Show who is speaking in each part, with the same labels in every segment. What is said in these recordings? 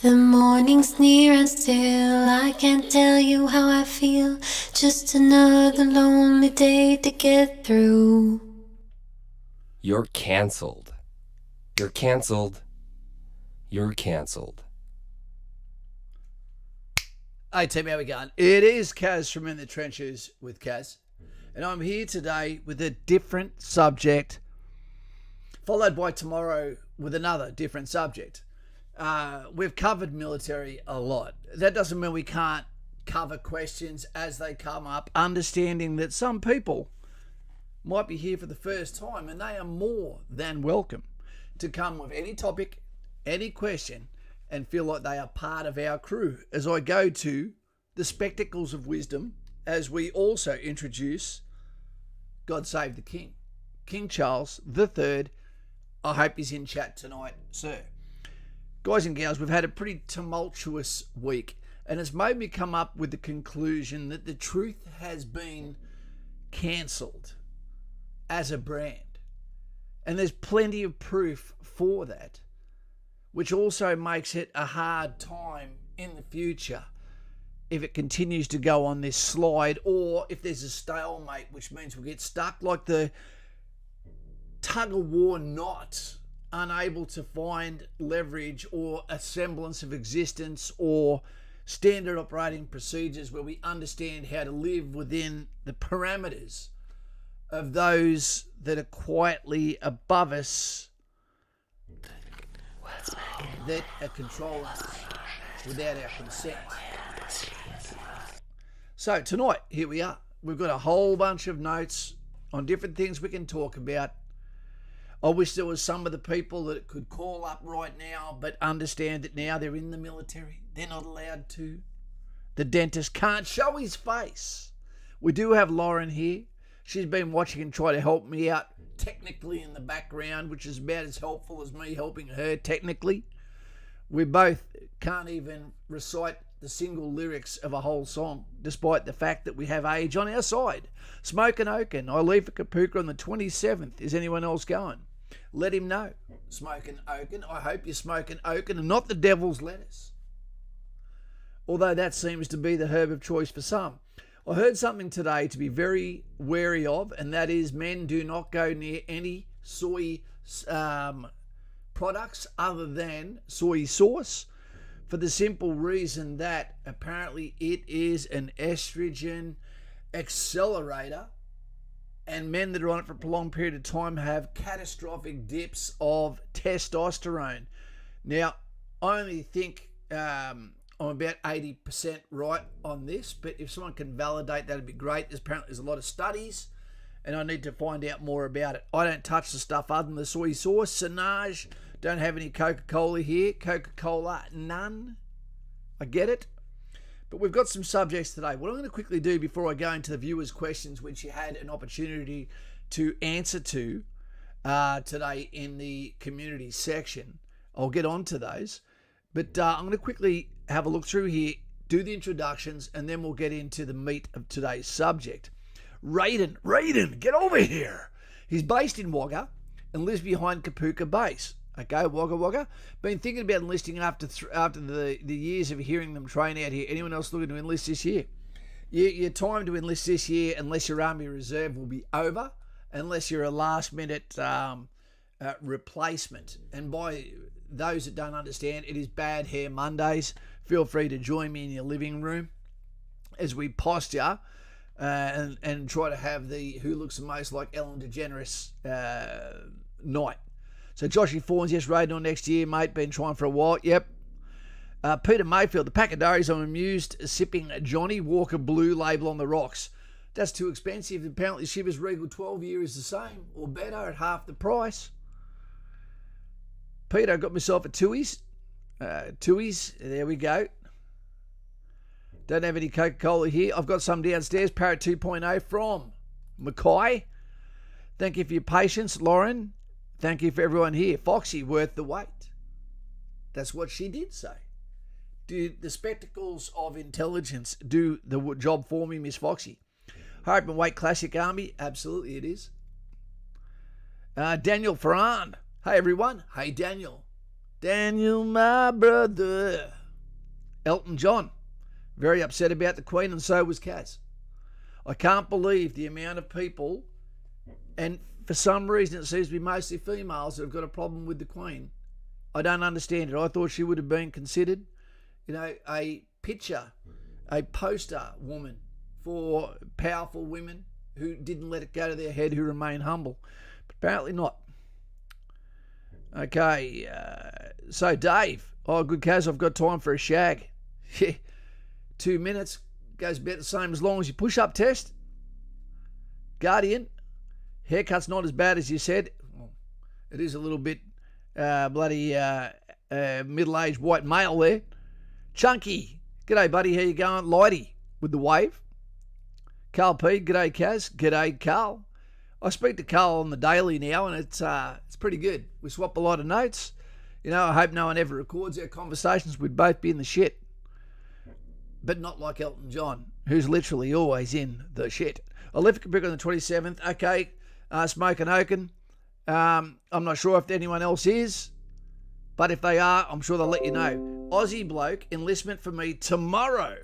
Speaker 1: The morning's near and still I can't tell you how I feel. Just another lonely day to get through.
Speaker 2: You're canceled. You're canceled. You're canceled.
Speaker 3: Hey team, how we going? It is Kaz from In the Trenches with Kaz. And I'm here today with a different subject, followed by tomorrow with another different subject. We've covered military a lot. That doesn't mean we can't cover questions as they come up, understanding that some people might be here for the first time and they are more than welcome to come with any topic, any question, and feel like they are part of our crew as I go to the spectacles of wisdom as we also introduce God Save the King, King Charles III. I hope he's in chat tonight, sir. Guys and gals, we've had a pretty tumultuous week, and it's made me come up with the conclusion that the truth has been cancelled as a brand. And there's plenty of proof for that, which also makes it a hard time in the future if it continues to go on this slide, or if there's a stalemate, which means we'll get stuck like the tug-of-war knot, unable to find leverage or a semblance of existence or standard operating procedures where we understand how to live within the parameters of those that are quietly above us, that are controlling us without our consent. So tonight, here we are. We've got a whole bunch of notes on different things we can talk about. I wish there was some of the people that could call up right now, but understand that now they're in the military. They're not allowed to. The dentist can't show his face. We do have Lauren here. She's been watching and trying to help me out technically in the background, which is about as helpful as me helping her technically. We both can't even recite the single lyrics of a whole song, despite the fact that we have age on our side. Smoking Oaken, I leave for Kapuka on the 27th. Is anyone else going? Let him know. Smoking Oaken, I hope you're smoking Oaken and not the devil's lettuce. Although that seems to be the herb of choice for some. I heard something today to be very wary of, and that is men do not go near any soy products other than soy sauce, for the simple reason that apparently it is an estrogen accelerator, and men that are on it for a prolonged period of time have catastrophic dips of testosterone. Now, I only think I'm about 80% right on this, but if someone can validate, that'd be great. There's a lot of studies, and I need to find out more about it. I don't touch the stuff other than the soy sauce. Sinach, don't have any Coca-Cola here. Coca-Cola, none. I get it. But we've got some subjects today. What I'm going to quickly do before I go into the viewers' questions, which you had an opportunity to answer to today in the community section, I'll get on to those. But I'm going to quickly have a look through here, do the introductions, and then we'll get into the meat of today's subject. Raiden, get over here. He's based in Wagga and lives behind Kapuka Base. Okay, Wagga. Been thinking about enlisting after the years of hearing them train out here. Anyone else looking to enlist this year? Your time to enlist this year, unless you're Army Reserve, will be over, unless you're a last-minute replacement. And by those that don't understand, it is Bad Hair Mondays. Feel free to join me in your living room as we posture and try to have the who looks the most like Ellen DeGeneres night. So Joshy Fawns, yes, raiding on next year, mate. Been trying for a while. Yep. Peter Mayfield, the Pacadores, I'm amused, sipping Johnny Walker Blue label on the rocks. That's too expensive. Apparently Chivas Regal 12 year is the same or better at half the price. Peter, I got myself a Tuies. There we go. Don't have any Coca-Cola here. I've got some downstairs. Parrot 2.0 from Mackay. Thank you for your patience, Lauren. Thank you for everyone here. Foxy, worth the wait. That's what she did say. Do the spectacles of intelligence do the job for me, Miss Foxy? Hope and Wait Classic Army. Absolutely it is. Daniel Ferran. Hey, everyone. Hey, Daniel. Daniel, my brother. Elton John, very upset about the Queen, and so was Kaz. I can't believe the amount of people, and for some reason it seems to be mostly females, that have got a problem with the Queen. I don't understand it. I thought she would have been considered, a picture, a poster woman for powerful women who didn't let it go to their head, who remain humble. But apparently not. Okay, so Dave, good Kaz, I've got time for a shag. 2 minutes, goes about the same as long as your push-up test. Guardian, haircut's not as bad as you said. It is a little bit middle-aged white male there. Chunky, g'day buddy, how you going? Lighty with the wave. Carl P, g'day Kaz, g'day Carl. I speak to Carl on the daily now, and it's pretty good. We swap a lot of notes. I hope no one ever records our conversations. We'd both be in the shit. But not like Elton John, who's literally always in the shit. Olympic pick on the 27th. Okay, Smoke and Oaken. I'm not sure if anyone else is, but if they are, I'm sure they'll let you know. Aussie bloke, enlistment for me tomorrow.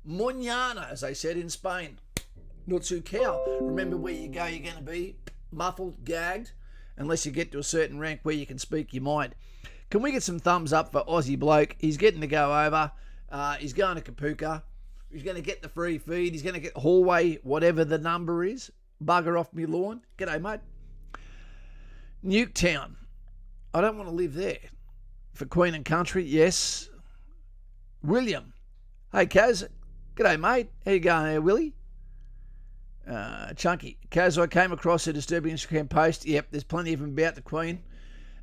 Speaker 3: Mañana, as they said in Spain. Not too cow. Remember, where you go, you're going to be muffled, gagged, unless you get to a certain rank where you can speak your mind. Can we get some thumbs up for Aussie bloke? He's getting to go over. He's going to Kapuka. He's going to get the free feed. He's going to get hallway, whatever the number is. Bugger off me lawn. G'day, mate. Nuketown. I don't want to live there. For Queen and Country, yes. William. Hey, Kaz. G'day, mate. How you going there, Willie? Chunky. Kaz, I came across a disturbing Instagram post. Yep, there's plenty of them about the Queen.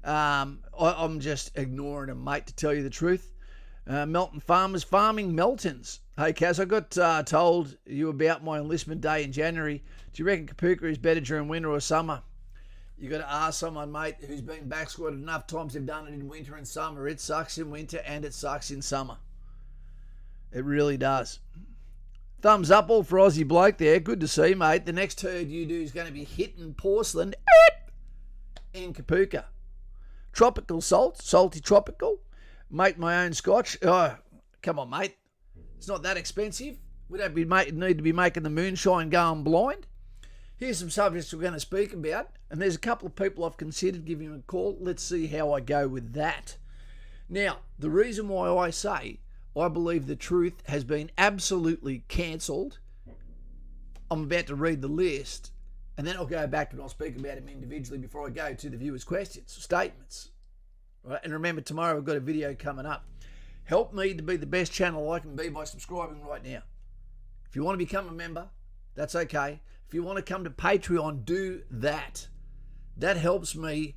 Speaker 3: I'm just ignoring them, mate, to tell you the truth. Melton Farmers farming Meltons. Hey, Kaz, I got told you about my enlistment day in January. Do you reckon Kapuka is better during winter or summer? You got to ask someone, mate, who's been back squatted enough times they've done it in winter and summer. It sucks in winter and it sucks in summer. It really does. Thumbs up all for Aussie bloke there. Good to see, mate. The next herd you do is going to be hitting porcelain in Kapuka. Tropical salt, salty tropical. Make my own scotch. Oh, come on, mate. It's not that expensive. We don't need to be making the moonshine going blind. Here's some subjects we're going to speak about, and there's a couple of people I've considered giving a call. Let's see how I go with that. Now, the reason why I say I believe the truth has been absolutely cancelled, I'm about to read the list, and then I'll go back and I'll speak about them individually before I go to the viewers' questions, statements. Right? And remember, tomorrow I've got a video coming up. Help me to be the best channel I can be by subscribing right now. If you want to become a member, that's okay. If you want to come to Patreon, do that. That helps me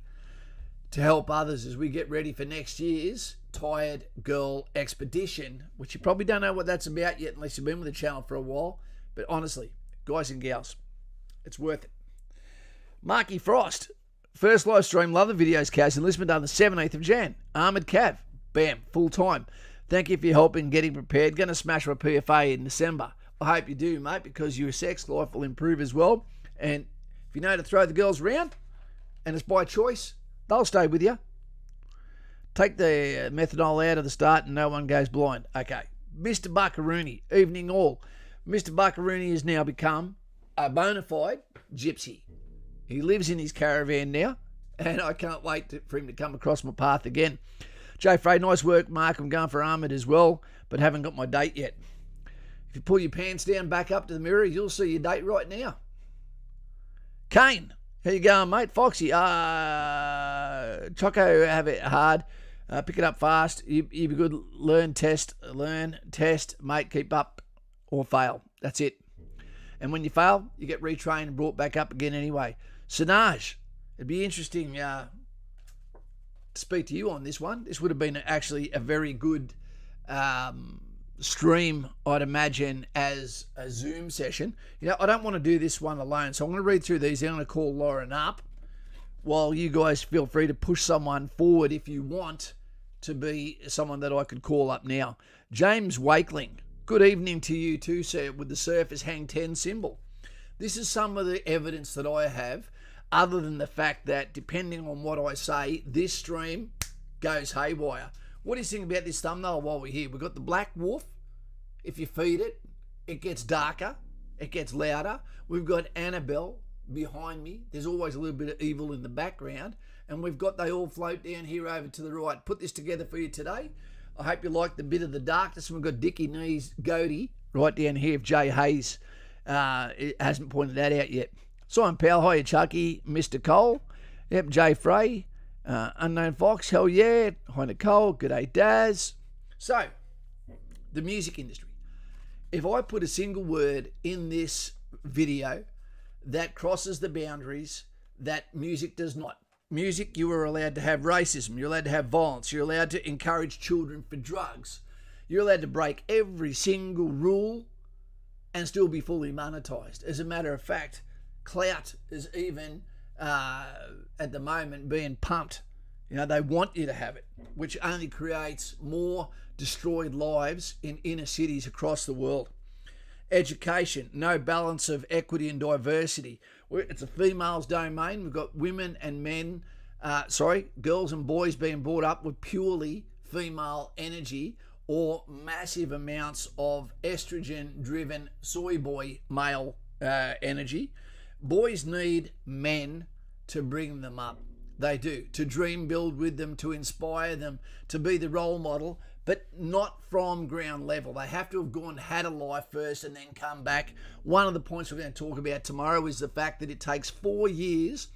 Speaker 3: to help others as we get ready for next year's Tired Girl Expedition, which you probably don't know what that's about yet unless you've been with the channel for a while. But honestly, guys and gals, it's worth it. Marky Frost. First live stream, love the videos, Kaz. Enlistment done the 17th of Jan. Armoured Cav. Bam, full time. Thank you for your help in getting prepared. Going to smash my PFA in December. I hope you do, mate, because your sex life will improve as well. And if you know to throw the girls around, and it's by choice, they'll stay with you. Take the methanol out of the start and no one goes blind. Okay. Mr. Buckaroony, evening all. Mr. Buckaroony has now become a bona fide gypsy. He lives in his caravan now, and I can't wait for him to come across my path again. Jay Frey, nice work, Mark. I'm going for Armoured as well, but haven't got my date yet. If you pull your pants down back up to the mirror, you'll see your date right now. Kane, how you going, mate? Foxy, Choco, have it hard. Pick it up fast. You be good. Learn, test, mate. Keep up or fail. That's it. And when you fail, you get retrained and brought back up again anyway. Sinach, it'd be interesting to speak to you on this one. This would have been actually a very good stream, I'd imagine, as a Zoom session. I don't want to do this one alone, so I'm going to read through these. I'm going to call Lauren up while you guys feel free to push someone forward if you want to be someone that I could call up now. James Wakeling, good evening to you too, sir, with the Surface Hang 10 symbol. This is some of the evidence that I have, other than the fact that, depending on what I say, this stream goes haywire. What do you think about this thumbnail while we're here? We've got the black wolf. If you feed it, it gets darker, it gets louder. We've got Annabelle behind me. There's always a little bit of evil in the background. And we've got they all float down here over to the right. Put this together for you today. I hope you like the bit of the darkness. And we've got Dickie Knees Goatee right down here if Jay Hayes hasn't pointed that out yet. Simon Powell, hiya Chucky, Mr. Cole. Yep, Jay Frey, Unknown Fox, hell yeah. Hi Nicole, g'day Daz. So, the music industry. If I put a single word in this video that crosses the boundaries that music does not. Music, you are allowed to have racism, you're allowed to have violence, you're allowed to encourage children for drugs. You're allowed to break every single rule and still be fully monetized. As a matter of fact, clout is even, at the moment, being pumped. You know, they want you to have it, which only creates more destroyed lives in inner cities across the world. Education, no balance of equity and diversity. It's a female's domain. We've got women and men, girls and boys being brought up with purely female energy or massive amounts of estrogen-driven soy boy male energy. Boys need men to bring them up. They do, to dream build with them, to inspire them, to be the role model, but not from ground level. They have to have had a life first and then come back. One of the points we're going to talk about tomorrow is the fact that it takes 4 years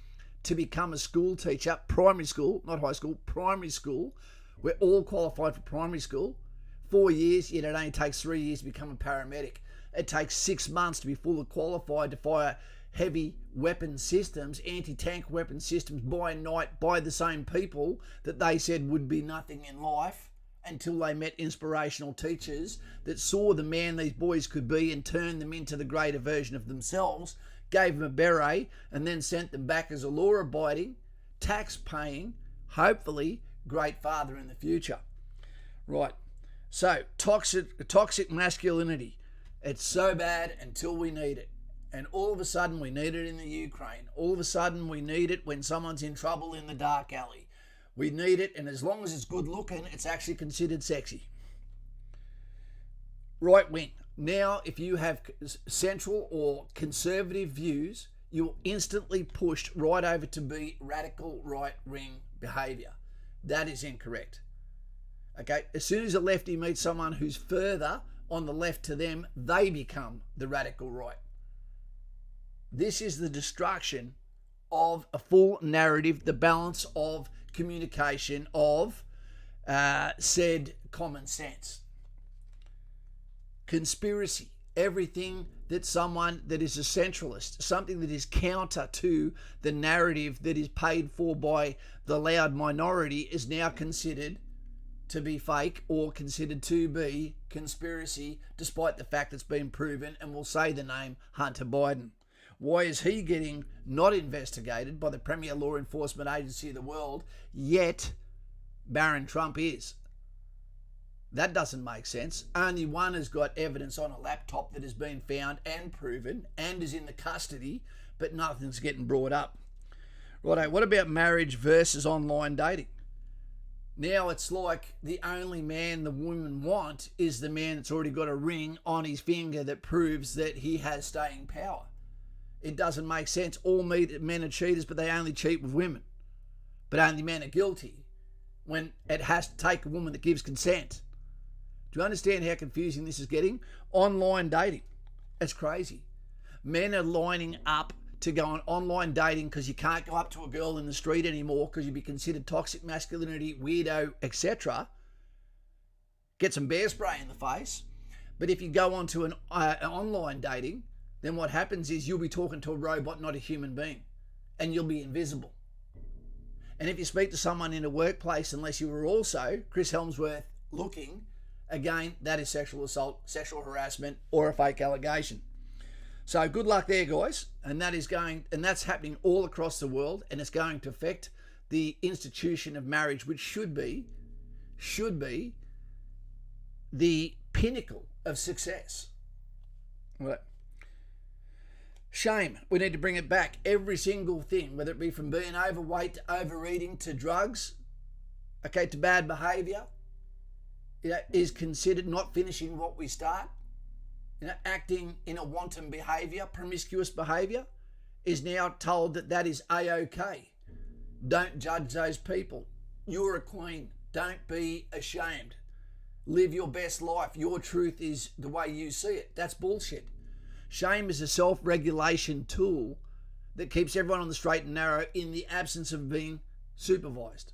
Speaker 3: to become a school teacher, primary school, not high school, primary school. We're all qualified for primary school. 4 years, yet it only takes 3 years to become a paramedic. It takes 6 months to be fully qualified to fire heavy weapon systems, anti-tank weapon systems by night by the same people that they said would be nothing in life until they met inspirational teachers that saw the man these boys could be and turned them into the greater version of themselves, gave them a beret, and then sent them back as a law-abiding, tax-paying, hopefully great father in the future. Right, so toxic masculinity. It's so bad until we need it. And all of a sudden we need it in the Ukraine. All of a sudden we need it when someone's in trouble in the dark alley. We need it, and as long as it's good looking, it's actually considered sexy. Right wing. Now, if you have central or conservative views, you're instantly pushed right over to be radical right-wing behaviour. That is incorrect. Okay, as soon as a lefty meets someone who's further on the left to them, they become the radical right. This is the destruction of a full narrative, the balance of communication of said common sense. Conspiracy, everything that someone that is a centralist, something that is counter to the narrative that is paid for by the loud minority is now considered to be fake or considered to be conspiracy, despite the fact it's been proven, and we'll say the name Hunter Biden. Why is he getting not investigated by the premier law enforcement agency of the world, yet Barron Trump is? That doesn't make sense. Only one has got evidence on a laptop that has been found and proven and is in the custody, but nothing's getting brought up. Righto, what about marriage versus online dating? Now it's like the only man the women want is the man that's already got a ring on his finger that proves that he has staying power. It doesn't make sense. All men are cheaters, but they only cheat with women. But only men are guilty when it has to take a woman that gives consent. Do you understand how confusing this is getting? Online dating. It's crazy. Men are lining up to go on online dating because you can't go up to a girl in the street anymore because you'd be considered toxic masculinity, weirdo, etc. Get some bear spray in the face. But if you go on to an online dating, then what happens is you'll be talking to a robot, not a human being, and you'll be invisible. And if you speak to someone in a workplace, unless you were also Chris Helmsworth looking, again, that is sexual assault, sexual harassment, or a fake allegation. So good luck there, guys. And that's happening all across the world, and it's going to affect the institution of marriage, which should be the pinnacle of success. Right. Shame. We need to bring it back. Every single thing, whether it be from being overweight to overeating to drugs, okay, to bad behaviour, is considered not finishing what we start. Acting in a wanton behaviour, promiscuous behaviour, is now told that is A-OK. Don't judge those people. You're a queen. Don't be ashamed. Live your best life. Your truth is the way you see it. That's bullshit. Shame is a self-regulation tool that keeps everyone on the straight and narrow in the absence of being supervised.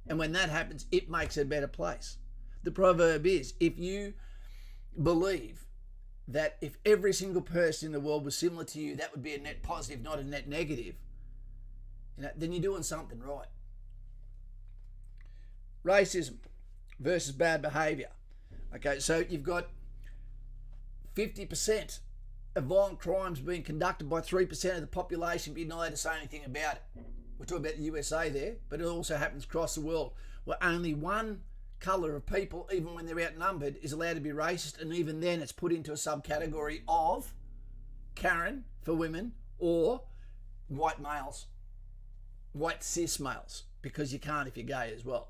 Speaker 3: And when that happens, it makes it a better place. The proverb is, if you believe that if every single person in the world was similar to you, that would be a net positive, not a net negative, then you're doing something right. Racism versus bad behaviour. Okay, so you've got 50% of violent crimes being conducted by 3% of the population, but you're not allowed to say anything about it. We're talking about the USA there, but it also happens across the world, where only one colour of people, even when they're outnumbered, is allowed to be racist, and even then it's put into a subcategory of Karen for women or white males, white cis males, because you can't if you're gay as well.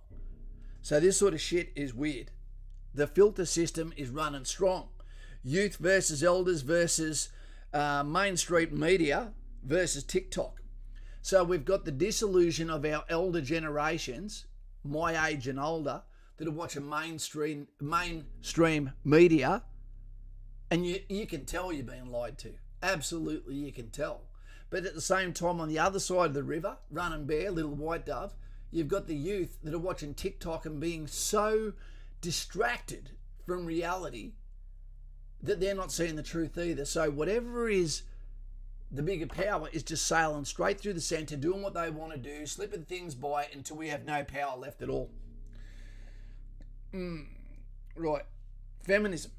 Speaker 3: So this sort of shit is weird. The filter system is running strong. Youth versus elders versus mainstream media versus TikTok. So we've got the disillusion of our elder generations, my age and older, that are watching mainstream media, and you can tell you're being lied to. Absolutely, you can tell. But at the same time, on the other side of the river, running bare, little white dove, you've got the youth that are watching TikTok and being so distracted from reality that they're not seeing the truth either. So whatever is the bigger power is just sailing straight through the centre, doing what they want to do, slipping things by until we have no power left at all. Right. Feminism.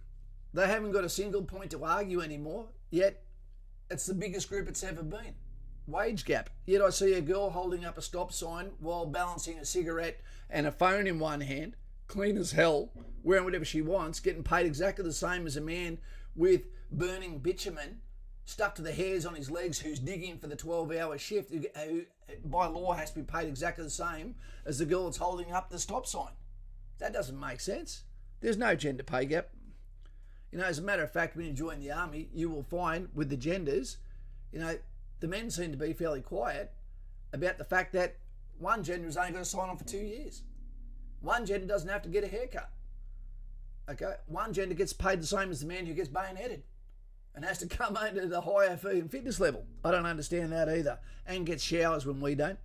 Speaker 3: They haven't got a single point to argue anymore, yet it's the biggest group it's ever been. Wage gap. Yet I see a girl holding up a stop sign while balancing a cigarette and a phone in one hand, clean as hell, wearing whatever she wants, getting paid exactly the same as a man with burning bitumen stuck to the hairs on his legs who's digging for the 12-hour shift, who by law has to be paid exactly the same as the girl that's holding up the stop sign. That doesn't make sense. There's no gender pay gap. As a matter of fact, when you join the army, you will find with the genders, the men seem to be fairly quiet about the fact that one gender is only going to sign on for 2 years. One gender doesn't have to get a haircut. Okay, one gender gets paid the same as the man who gets bayoneted and has to come under the higher fee and fitness level. I don't understand that either. And gets showers when we don't.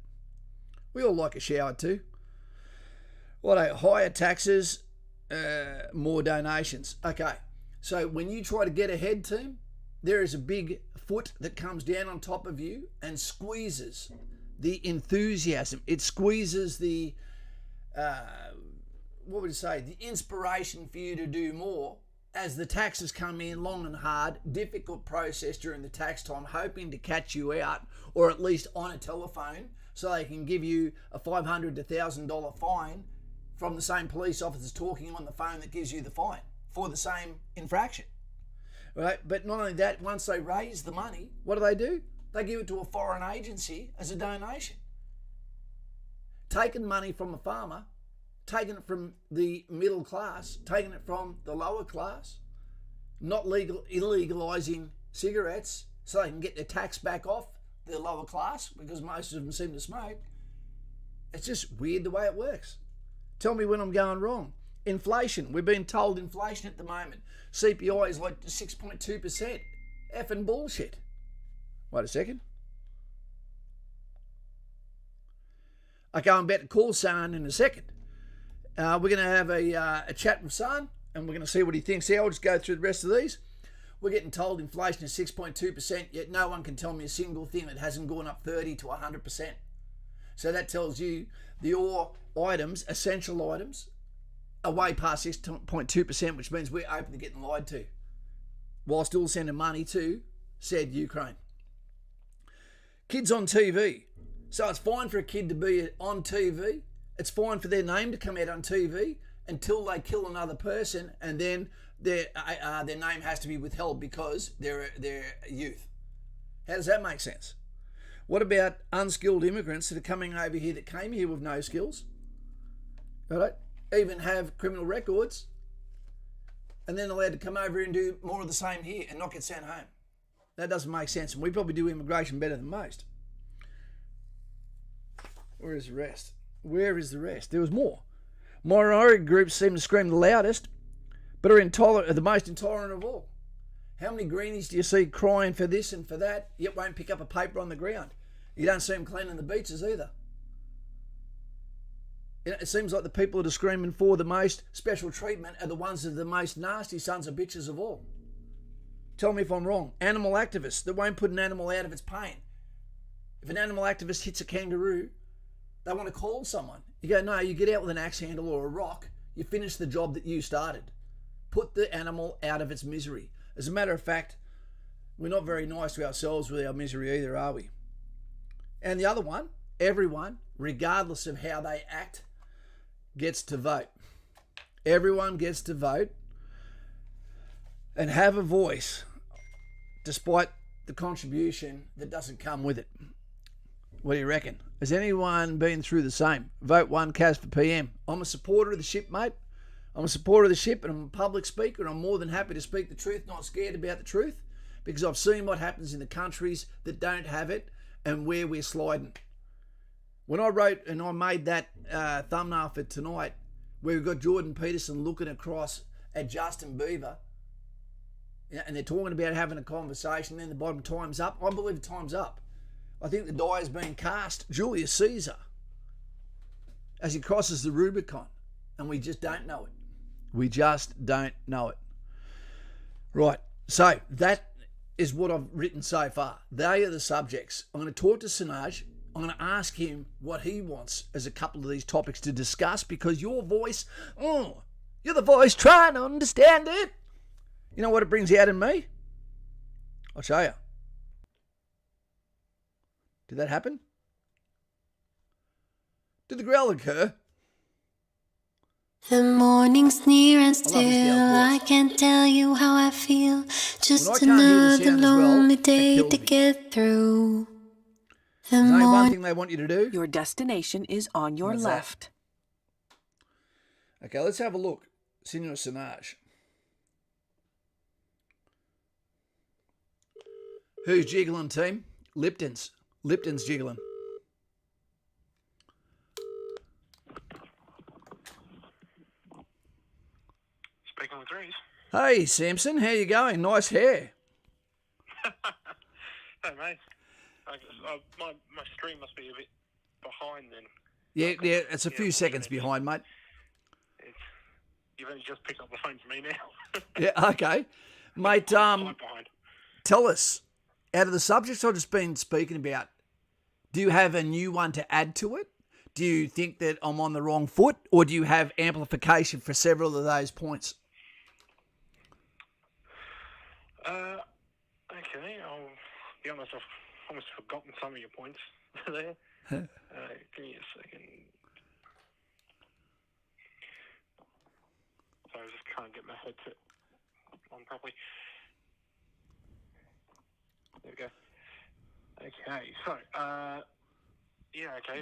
Speaker 3: We all like a shower too. Higher taxes, more donations. Okay, so when you try to get ahead, team, there is a big foot that comes down on top of you and squeezes the enthusiasm. It squeezes the, the inspiration for you to do more as the taxes come in long and hard, difficult process during the tax time, hoping to catch you out, or at least on a telephone, so they can give you a $500 to $1,000 fine from the same police officers talking on the phone that gives you the fine for the same infraction. Right? But not only that, once they raise the money, what do? They give it to a foreign agency as a donation. Taking money from a farmer, taking it from the middle class, taking it from the lower class, not illegalising cigarettes so they can get their tax back off the lower class because most of them seem to smoke. It's just weird the way it works. Tell me when I'm going wrong. Inflation. We've been told inflation at the moment. CPI is like 6.2%. Effing bullshit. Wait a second. Okay, I'm about to call San in a second. We're going to have a chat with San and we're going to see what he thinks here. I'll just go through the rest of these. We're getting told inflation is 6.2%, yet no one can tell me a single thing that hasn't gone up 30 to 100%. So that tells you the ore items, essential items, are way past 6.2%, which means we're open to getting lied to, while still sending money to said Ukraine. Kids on TV. So it's fine for a kid to be on TV. It's fine for their name to come out on TV until they kill another person, and then their name has to be withheld because they're youth. How does that make sense? What about unskilled immigrants that are coming over here that came here with no skills? right? Even have criminal records, and then allowed to come over and do more of the same here and not get sent home. That doesn't make sense, and we probably do immigration better than most. Where is the rest? Where is the rest? There was more. Minority groups seem to scream the loudest, but are the most intolerant of all. How many greenies do you see crying for this and for that, yet won't pick up a paper on the ground? You don't see them cleaning the beaches either. It seems like the people that are screaming for the most special treatment are the ones that are the most nasty sons of bitches of all. Tell me if I'm wrong. Animal activists that won't put an animal out of its pain. If an animal activist hits a kangaroo, they want to call someone. You go, no, you get out with an axe handle or a rock, you finish the job that you started. Put the animal out of its misery. As a matter of fact, we're not very nice to ourselves with our misery either, are we? And the other one, everyone, regardless of how they act, gets to vote. Everyone gets to vote and have a voice, despite the contribution that doesn't come with it. What do you reckon? Has anyone been through the same? Vote one, cast for PM. I'm a supporter of the ship, mate. I'm a supporter of the ship, and I'm a public speaker, and I'm more than happy to speak the truth, not scared about the truth, because I've seen what happens in the countries that don't have it and where we're sliding. When I wrote and I made that thumbnail for tonight, where we've got Jordan Peterson looking across at Justin Bieber, and they're talking about having a conversation, and then the bottom, time's up. I believe the time's up. I think the die has been cast, Julius Caesar, as he crosses the Rubicon, and we just don't know it. We just don't know it. Right, so that is what I've written so far. They are the subjects. I'm going to talk to Sinach. I'm going to ask him what he wants as a couple of these topics to discuss, because your voice, you're the voice trying to understand it. You know what it brings out in me? I'll show you. Did that happen? Did the growl occur?
Speaker 1: The morning's near and still I can't tell you how I feel. Just another lonely day to get through.
Speaker 3: There's only one thing they want you to do.
Speaker 4: Your destination is on your left.
Speaker 3: Okay, let's have a look. Senor Sinach. Who's jiggling, team? Lipton's. Lipton's jiggling.
Speaker 5: Speaking with Reese.
Speaker 3: Hey, Samson, how you going? Nice hair.
Speaker 5: Hey, mate. My stream must be a bit behind then.
Speaker 3: Yeah, it's a few seconds behind, mate.
Speaker 5: You've only just picked up the phone to me now.
Speaker 3: Yeah, okay. Mate, tell us, out of the subjects I've just been speaking about, do you have a new one to add to it? Do you think that I'm on the wrong foot, or do you have amplification for several of those points?
Speaker 5: Okay, I'll be honest, I've almost forgotten some of your points there. Give me a second. So I just can't get my headset on properly. There we go. Okay, so,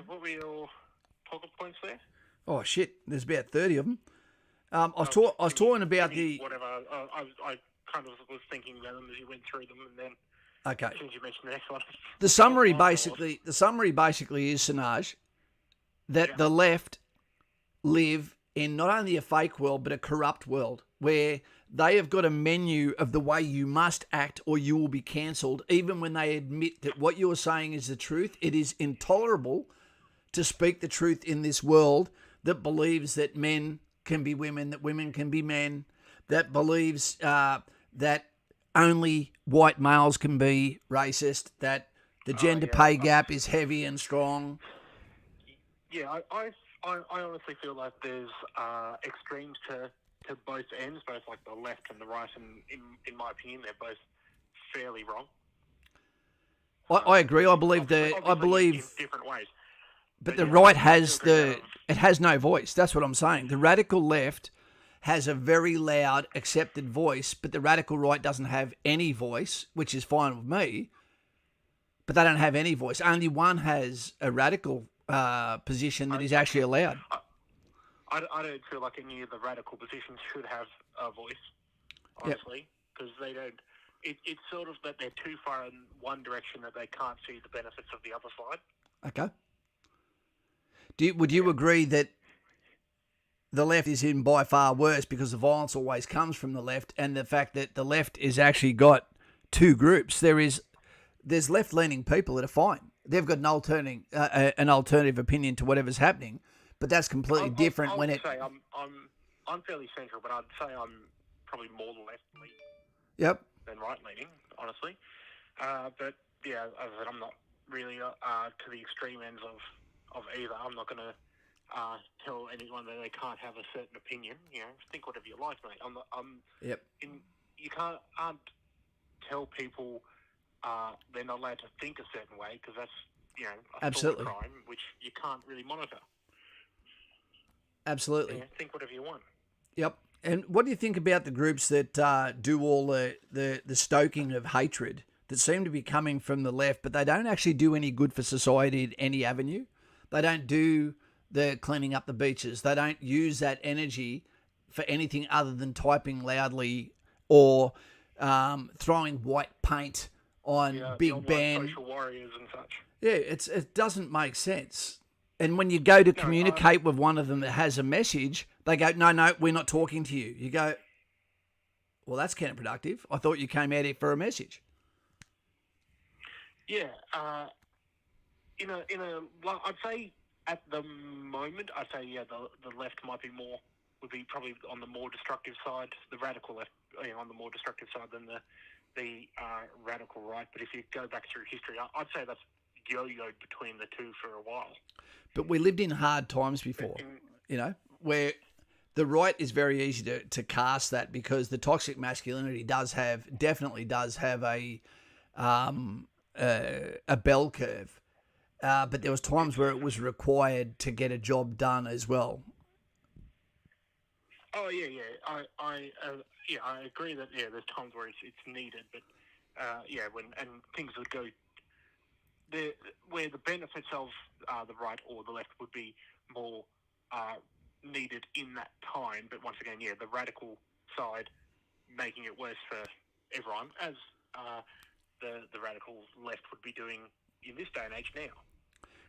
Speaker 5: what were your talking points there?
Speaker 3: Oh, shit, there's about 30 of them. I was talking about the...
Speaker 5: Whatever, I kind of was thinking about them as you went through them, and then
Speaker 3: okay.
Speaker 5: as soon as you mentioned the next one...
Speaker 3: The summary basically is, Sinach, that the left live in not only a fake world, but a corrupt world, where they have got a menu of the way you must act or you will be cancelled, even when they admit that what you're saying is the truth. It is intolerable to speak the truth in this world that believes that men can be women, that women can be men, that believes that only white males can be racist, that the gender pay gap is heavy and strong.
Speaker 5: Yeah, I honestly feel like there's extremes to both ends, both like the left and the right, and in my opinion, they're both fairly wrong.
Speaker 3: I agree. I believe
Speaker 5: in different ways.
Speaker 3: But the right has it has no voice. That's what I'm saying. The radical left has a very loud, accepted voice, but the radical right doesn't have any voice, which is fine with me. But they don't have any voice. Only one has a radical position that is actually allowed.
Speaker 5: I don't feel like any of the radical positions should have a voice,
Speaker 3: Yep.
Speaker 5: honestly, because they don't. It's sort of that they're too far in one direction that they can't see the benefits of the other side.
Speaker 3: Okay. Would you agree that the left is in by far worse because the violence always comes from the left, and the fact that the left is actually got two groups? There's left-leaning people that are fine. They've got an alternative opinion to whatever's happening, but that's completely different
Speaker 5: I
Speaker 3: when
Speaker 5: would
Speaker 3: it.
Speaker 5: say I'm fairly central, but I'd say I'm probably more left-leaning
Speaker 3: Yep.
Speaker 5: than right-leaning, honestly. But yeah, as I said, I'm not really to the extreme ends of either. I'm not going to tell anyone that they can't have a certain opinion. You know, think whatever you like, mate.
Speaker 3: Yep.
Speaker 5: You can't tell people they're not allowed to think a certain way, because that's a
Speaker 3: Absolutely.
Speaker 5: thought crime, which you can't really monitor.
Speaker 3: Absolutely.
Speaker 5: Yeah, think whatever you want.
Speaker 3: Yep. And what do you think about the groups that do all the stoking of hatred that seem to be coming from the left, but they don't actually do any good for society in any avenue? They don't do the cleaning up the beaches. They don't use that energy for anything other than typing loudly or throwing white paint on Big Ben.
Speaker 5: Social warriors and such.
Speaker 3: Yeah, it doesn't make sense. And when you go to communicate with one of them that has a message, they go, no, we're not talking to you. You go, well, that's counterproductive. I thought you came out here for a message.
Speaker 5: Yeah, I'd say at the moment, I'd say the left would be probably on the more destructive side, the radical left, on the more destructive side than the radical right. But if you go back through history, I'd say that's yo-yoed between the two for a while.
Speaker 3: But we lived in hard times before, where the right is very easy to cast that, because the toxic masculinity definitely does have a bell curve. But there was times where it was required to get a job done as well.
Speaker 5: Oh yeah. I agree that there's times where it's needed, but when things would go where the benefits of the right or the left would be more needed in that time. But once again, the radical side making it worse for everyone, as the radical left would be doing in this day and age now.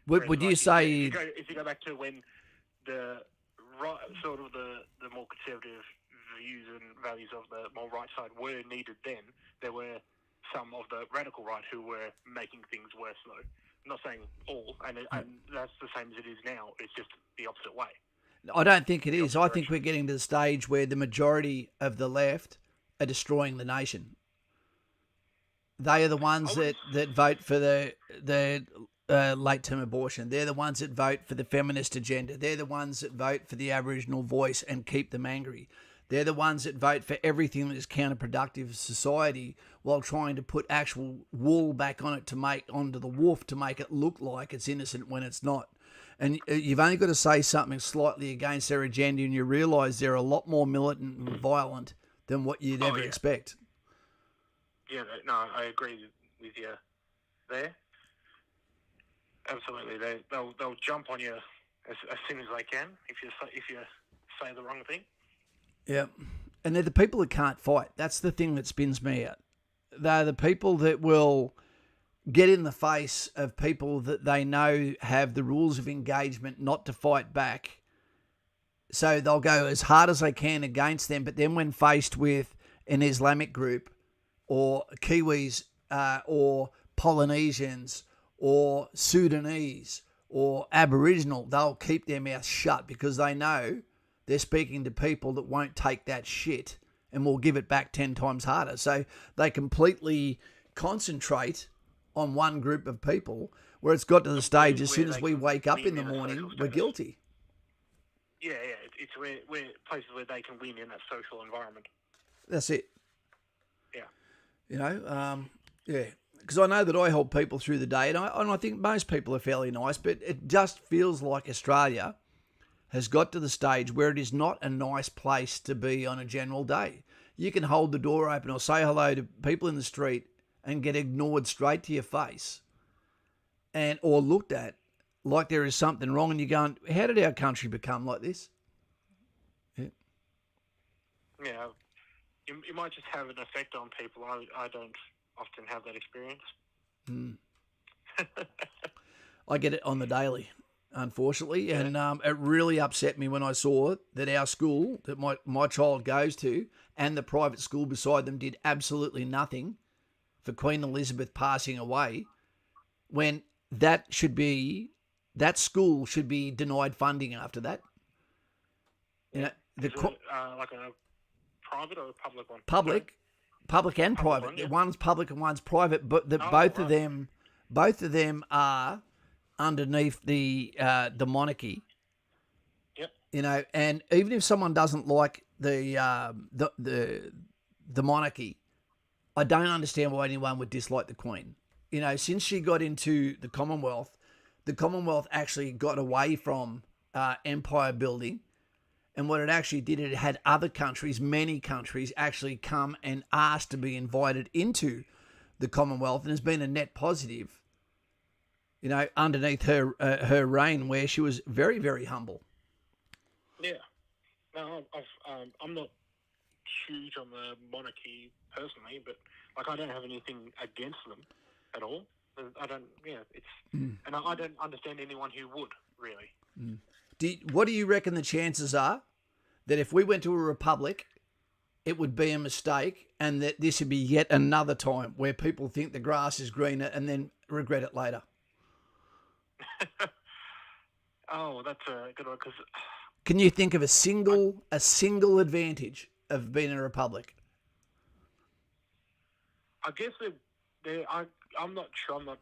Speaker 3: Would you say
Speaker 5: if you go back to when the right, sort of the more conservative views and values of the more right side were needed then, there were some of the radical right who were making things worse, though. I'm not saying all, and that's the same as it is now. It's just the opposite way.
Speaker 3: I don't think it is. I think we're getting to the stage where the majority of the left are destroying the nation. They are the ones that vote for the late-term abortion. They're the ones that vote for the feminist agenda. They're the ones that vote for the Aboriginal voice and keep them angry. They're the ones that vote for everything that is counterproductive to society, while trying to put actual wool back on it onto the wolf to make it look like it's innocent when it's not. And you've only got to say something slightly against their agenda, and you realise they're a lot more militant and violent than what you'd ever expect.
Speaker 5: Yeah, no, I agree with you there. Absolutely, they'll jump on you as soon as they can if you say the wrong thing.
Speaker 3: Yeah, and they're the people that can't fight. That's the thing that spins me out. They're the people that will get in the face of people that they know have the rules of engagement not to fight back. So they'll go as hard as they can against them, but then when faced with an Islamic group or Kiwis or Polynesians or Sudanese or Aboriginal, they'll keep their mouth shut because they know they're speaking to people that won't take that shit and will give it back 10 times harder. So they completely concentrate on one group of people, where it's got to the stage as soon as we wake up in the morning, we're guilty.
Speaker 5: Yeah, it's where places where they can win in that social environment.
Speaker 3: That's it.
Speaker 5: Yeah.
Speaker 3: Because I know that I help people through the day, and I think most people are fairly nice, but it just feels like Australia has got to the stage where it is not a nice place to be on a general day. You can hold the door open or say hello to people in the street and get ignored straight to your face, or looked at like there is something wrong, and you're going, how did our country become like this?
Speaker 5: yeah, it might just have an effect on people. I don't often have that experience.
Speaker 3: I get it on the daily, unfortunately,
Speaker 5: Yeah.
Speaker 3: and it really upset me when I saw that our school that my child goes to and the private school beside them did absolutely nothing for Queen Elizabeth passing away, when that school should be denied funding after that. You know, the
Speaker 5: Is it like a private or a public one? Sorry?
Speaker 3: public and
Speaker 5: Public
Speaker 3: private.
Speaker 5: one, yeah.
Speaker 3: One's public and one's private, but
Speaker 5: Oh,
Speaker 3: both of
Speaker 5: right.
Speaker 3: them are underneath the monarchy.
Speaker 5: Yep.
Speaker 3: You know, and even if someone doesn't like the monarchy, I don't understand why anyone would dislike the Queen. You know, since she got into the Commonwealth actually got away from empire building. And what it actually did, it had other countries, many countries, actually come and ask to be invited into the Commonwealth, and has been a net positive, you know, underneath her reign, where she was very, very humble.
Speaker 5: Yeah. No, I'm not huge on the monarchy personally, but like I don't have anything against them at all. I don't. Yeah, it's and I don't understand anyone who would really.
Speaker 3: What do you reckon the chances are that if we went to a republic, it would be a mistake, and that this would be yet another time where people think the grass is greener and then regret it later?
Speaker 5: Oh, that's a good one because
Speaker 3: Can you think of a single advantage of being a republic?
Speaker 5: I guess I'm not sure. I'm not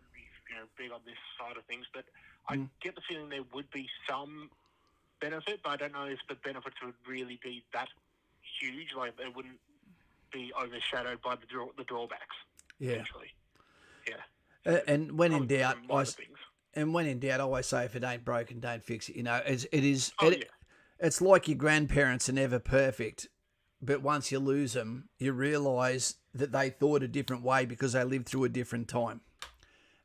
Speaker 5: big on this side of things, but I get the feeling there would be some benefit, but I don't know if the benefits would really be that huge. Like they wouldn't be overshadowed by the drawbacks.
Speaker 3: Yeah.
Speaker 5: Eventually. Yeah.
Speaker 3: And when in
Speaker 5: Probably
Speaker 3: doubt,
Speaker 5: some minor things.
Speaker 3: I always say, if it ain't broken, don't fix it. You know,
Speaker 5: Oh,
Speaker 3: it's like your grandparents are never perfect, but once you lose them, you realise that they thought a different way because they lived through a different time.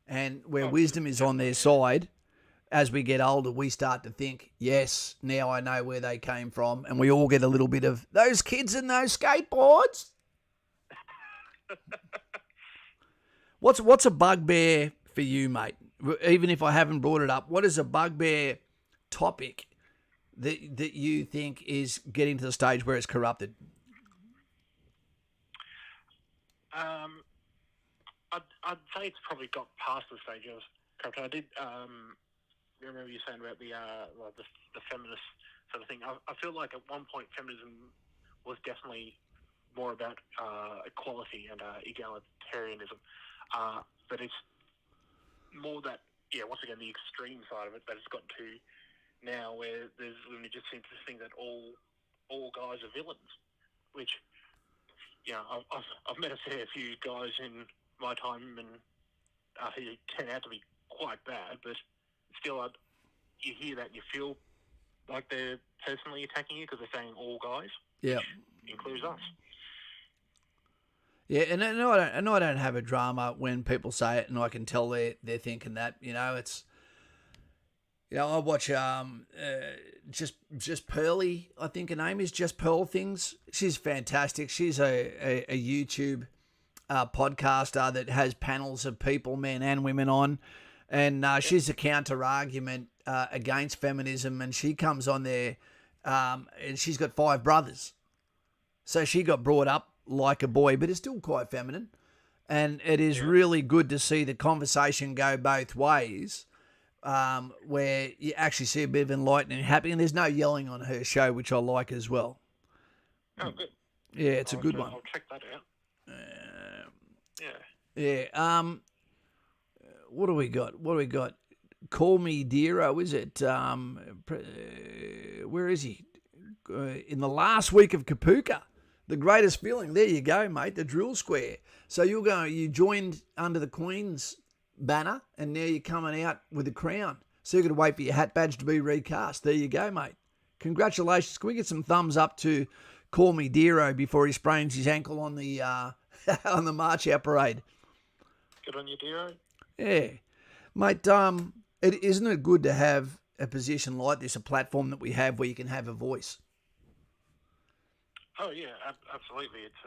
Speaker 3: And where wisdom is on their side, as we get older, we start to think, yes, now I know where they came from, and we all get a little bit of those kids and those skateboards. What's a bugbear for you, mate? Even if I haven't brought it up, what is a bugbear topic that you think is getting to the stage where it's corrupted?
Speaker 5: I'd say it's probably got past the stage of corruption. I did remember you saying about the feminist sort of thing. I feel like at one point feminism was definitely more about equality and egalitarianism, but it's more that once again the extreme side of it that it's gotten to now, where there's women just seem to think that all guys are villains, which I've met a fair few guys in my time and who turn out to be quite bad, but still you hear that and you feel like they're personally attacking you because they're saying all guys.
Speaker 3: Yeah,
Speaker 5: which includes us.
Speaker 3: Yeah, and I don't have a drama when people say it, and I can tell they're thinking that. You know, it's. You know, I watch just Pearly, I think her name is, Just Pearl Things. She's fantastic. She's a YouTube podcaster that has panels of people, men and women, on, and she's a counter argument against feminism, and she comes on there, and she's got 5 brothers, so she got brought up like a boy, but is still quite feminine, and it is really good to see the conversation go both ways. Where you actually see a bit of enlightening happening, and there's no yelling on her show, which I like as well.
Speaker 5: Oh, good.
Speaker 3: Yeah, it's a good one.
Speaker 5: I'll check that out.
Speaker 3: Yeah. What do we got? Call Me Deero, is it? Where is he? In the last week of Kapuka. The greatest feeling. There you go, mate. The drill square. So you joined under the Queen's banner, and now you're coming out with the crown. So you've got to wait for your hat badge to be recast. There you go, mate. Congratulations. Can we get some thumbs up to Call Me Deero before he sprains his ankle on the on the march out parade?
Speaker 5: Good on you, Deero.
Speaker 3: Yeah. Mate, isn't it good to have a position like this, a platform that we have where you can have a voice?
Speaker 5: Oh yeah, absolutely. It's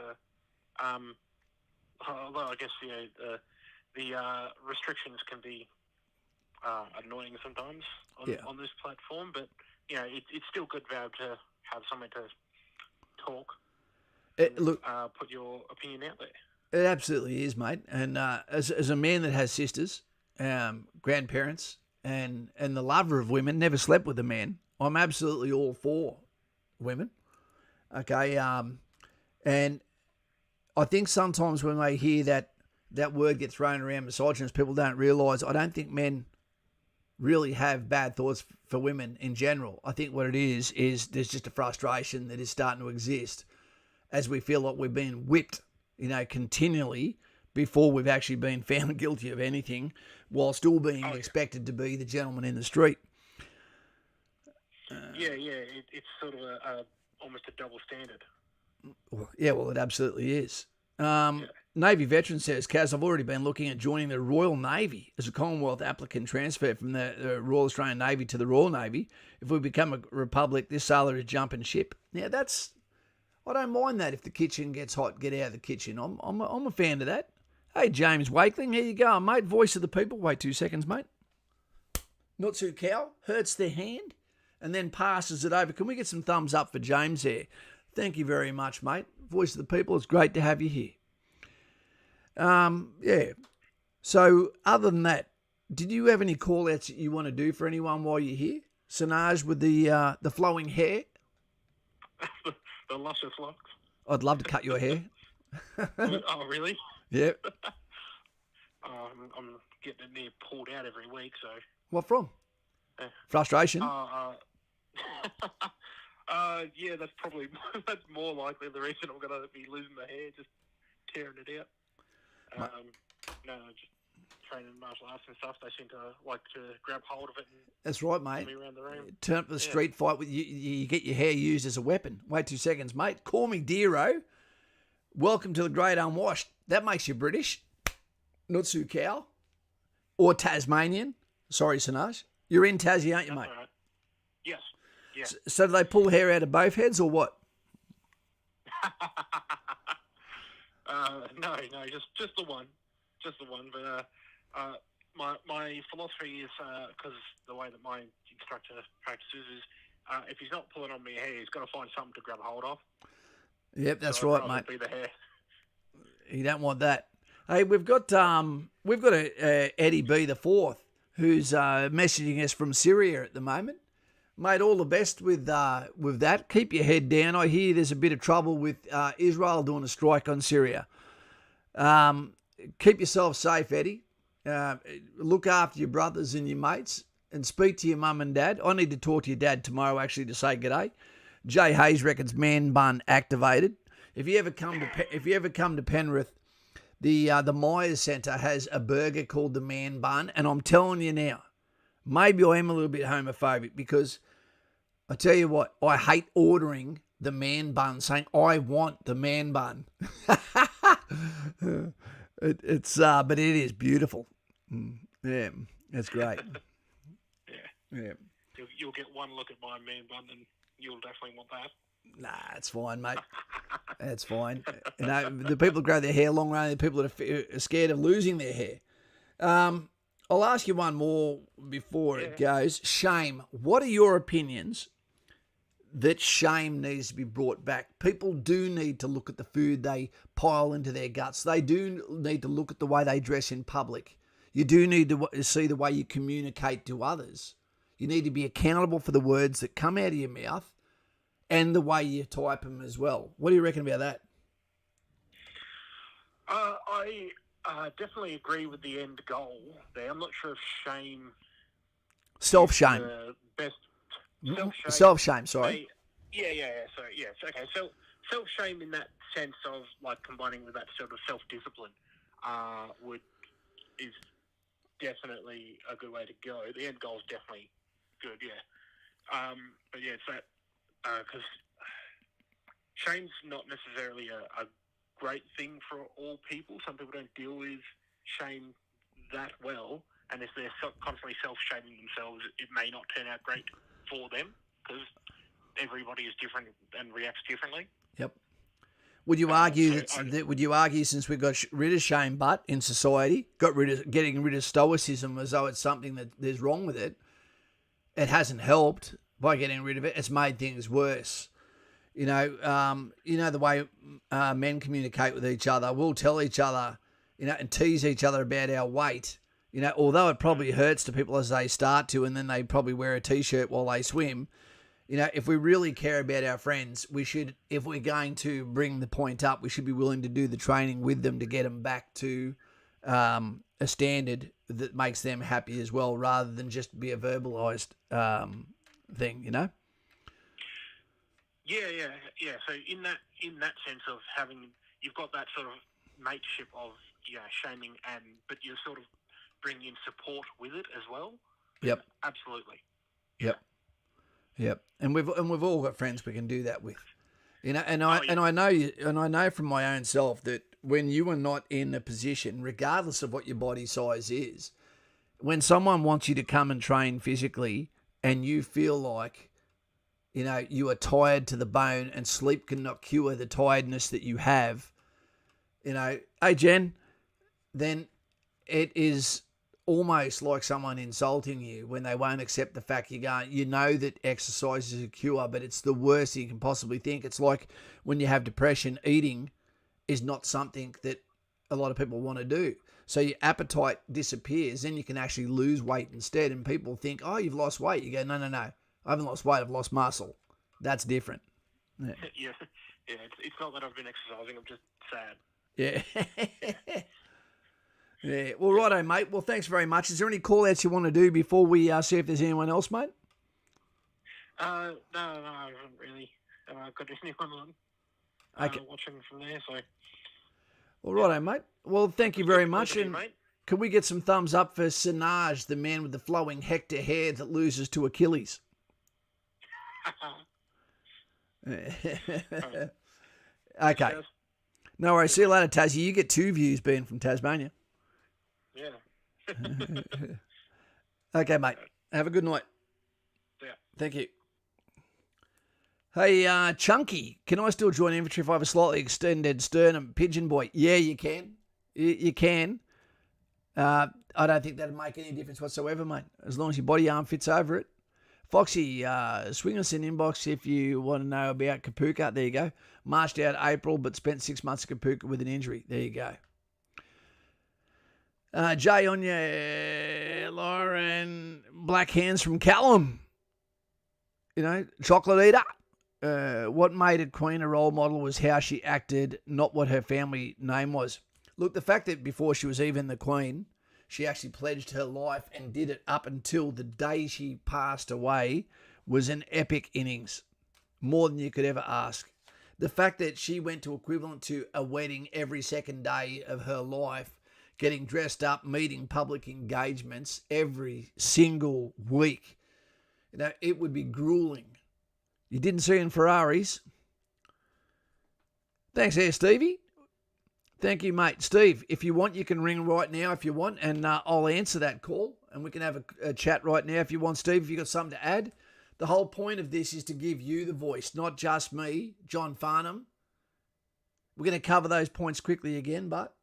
Speaker 5: although I guess the restrictions can be annoying sometimes
Speaker 3: Yeah.
Speaker 5: on this platform, but it's still good value to have somewhere to talk and
Speaker 3: Look,
Speaker 5: put your opinion out there.
Speaker 3: it absolutely is, mate. And as a man that has sisters, grandparents, and the lover of women, never slept with a man, I'm absolutely all for women. Okay. And I think sometimes when they hear that word get thrown around, misogynist, people don't realise. I don't think men really have bad thoughts for women in general. I think what it is there's just a frustration that is starting to exist as we feel like we're being whipped, continually before we've actually been found guilty of anything, while still being expected to be the gentleman in the street.
Speaker 5: It's sort of almost a double standard.
Speaker 3: Yeah, well, it absolutely is.
Speaker 5: Yeah.
Speaker 3: Navy veteran says, Kaz, I've already been looking at joining the Royal Navy as a Commonwealth applicant transfer from the Royal Australian Navy to the Royal Navy. If we become a republic, this sailor is jumping ship. Now, I don't mind that. If the kitchen gets hot, get out of the kitchen. I'm a fan of that. Hey, James Wakeling, here you go, mate. Voice of the people. Wait 2 seconds, mate. Not too cow, hurts their hand, and then passes it over. Can we get some thumbs up for James there? Thank you very much, mate. Voice of the people, it's great to have you here. Yeah. So, other than that, did you have any call-outs that you want to do for anyone while you're here? Sinach with the flowing hair?
Speaker 5: The luscious locks.
Speaker 3: I'd love to cut your hair.
Speaker 5: Oh, really?
Speaker 3: Yeah.
Speaker 5: I'm getting it near pulled out every week, so.
Speaker 3: What from? Frustration?
Speaker 5: Yeah, that's more likely the reason I'm going to be losing the hair, just tearing it out. No, just training martial arts and stuff. They seem to like to grab hold of it. And
Speaker 3: that's right, mate.
Speaker 5: me around the room.
Speaker 3: Turn up the street fight with you get your hair used as a weapon. Wait 2 seconds, mate. Call me Dero. Welcome to the Great Unwashed. That makes you British. Not Sioux Cow. Or Tasmanian. Sorry, Sinach. You're in Tassie, aren't you, mate?
Speaker 5: All right. Yes. Yeah.
Speaker 3: So do they pull hair out of both heads or what?
Speaker 5: No, just the one. Just the one. But my philosophy is, because the way that my instructor practices is, if he's not pulling on my hair, he's got to find something to grab hold of.
Speaker 3: Yep, that's
Speaker 5: so
Speaker 3: right, mate.
Speaker 5: Be the hair.
Speaker 3: You don't want that. Hey, we've got a Eddie B the fourth who's messaging us from Syria at the moment. Mate, all the best with that. Keep your head down. I hear there's a bit of trouble with Israel doing a strike on Syria. Keep yourself safe, Eddie. Look after your brothers and your mates, and speak to your mum and dad. I need to talk to your dad tomorrow, actually, to say g'day. Jay Hayes reckons man bun activated. If you ever come to Penrith, the Myers Centre has a burger called the Man Bun, and I'm telling you now, maybe I am a little bit homophobic because I tell you what, I hate ordering the man bun, saying I want the man bun. But it is beautiful. Yeah, it's great. Yeah.
Speaker 5: You'll get one look at my man bun, and you'll definitely want that.
Speaker 3: Nah, it's fine, mate. It's fine. The people that grow their hair long, are the people that are scared of losing their hair. I'll ask you one more before it goes. Shame. What are your opinions that shame needs to be brought back? People do need to look at the food they pile into their guts. They do need to look at the way they dress in public. You do need to see the way you communicate to others. You need to be accountable for the words that come out of your mouth and the way you type them as well. What do you reckon about that?
Speaker 5: I definitely agree with the end goal there. I'm not sure if shame...
Speaker 3: Self-shame.
Speaker 5: Best self-shame.
Speaker 3: Self-shame, sorry.
Speaker 5: Sorry, yes. Okay, so self-shame in that sense of, like, combining with that sort of self-discipline is definitely a good way to go. The end goal is definitely good, yeah. But yeah, it's that... because shame's not necessarily a great thing for all people. Some people don't deal with shame that well, and if they're constantly self-shaming themselves, it may not turn out great for them, because everybody is different and reacts differently.
Speaker 3: Yep. Would you argue
Speaker 5: so
Speaker 3: would you argue since we got rid of shame butt in society, getting rid of stoicism as though it's something that there's wrong with it, it hasn't helped by getting rid of it. It's made things worse. The way men communicate with each other. We'll tell each other, and tease each other about our weight. Although it probably hurts to people as they start to, and then they probably wear a t-shirt while they swim. If we really care about our friends, we should, if we're going to bring the point up, we should be willing to do the training with them to get them back to a standard that makes them happy as well, rather than just be a verbalized thing,
Speaker 5: Yeah. So in that sense of having, you've got that sort of mateship of shaming, but you're sort of bringing in support with it as well.
Speaker 3: Yep.
Speaker 5: Absolutely.
Speaker 3: Yep. And we've all got friends we can do that with. I know from my own self that when you are not in a position, regardless of what your body size is, when someone wants you to come and train physically and you feel like you are tired to the bone and sleep cannot cure the tiredness that you have, hey Jen, then it is almost like someone insulting you when they won't accept the fact you're going. You know that exercise is a cure, but it's the worst you can possibly think. It's like when you have depression, eating is not something that a lot of people want to do. So your appetite disappears, then you can actually lose weight instead. And people think, oh, you've lost weight. You go, no. I haven't lost weight. I've lost muscle. That's different.
Speaker 5: Yeah. It's not that I've been exercising. I'm just sad.
Speaker 3: Yeah. Yeah. Well, righto, mate. Well, thanks very much. Is there any call-outs you want to do before we see if there's anyone else, mate?
Speaker 5: No, I haven't really got anyone on. Watching from there, so.
Speaker 3: Well, righto, mate. Well, thank you very much. And
Speaker 5: mate.
Speaker 3: can we get some thumbs up for Sinach, the man with the flowing hector hair that loses to Achilles? Okay. No worries. See you later, Tassie. You get 2 views being from Tasmania.
Speaker 5: Yeah.
Speaker 3: Okay, mate. Have a good night.
Speaker 5: Yeah.
Speaker 3: Thank you. Hey, Chunky, can I still join infantry if I have a slightly extended sternum, pigeon boy? Yeah, you can. You can. I don't think that'd make any difference whatsoever, mate, as long as your body arm fits over it. Foxy, swing us an inbox if you want to know about Kapuka. There you go. Marched out April, but spent 6 months at Kapuka with an injury. There you go. Jay Onya, Lauren, Black Hands from Callum. Chocolate eater. What made it Queen a role model was how she acted, not what her family name was. Look, the fact that before she was even the Queen, she actually pledged her life and did it up until the day she passed away was an epic innings. More than you could ever ask. The fact that she went to equivalent to a wedding every second day of her life, getting dressed up, meeting public engagements every single week. It would be grueling. You didn't see in Ferraris. Thanks there, Stevie. Thank you, mate. Steve, if you want, you can ring right now if you want, and I'll answer that call, and we can have a chat right now if you want, Steve, if you've got something to add. The whole point of this is to give you the voice, not just me, John Farnham. We're going to cover those points quickly again, but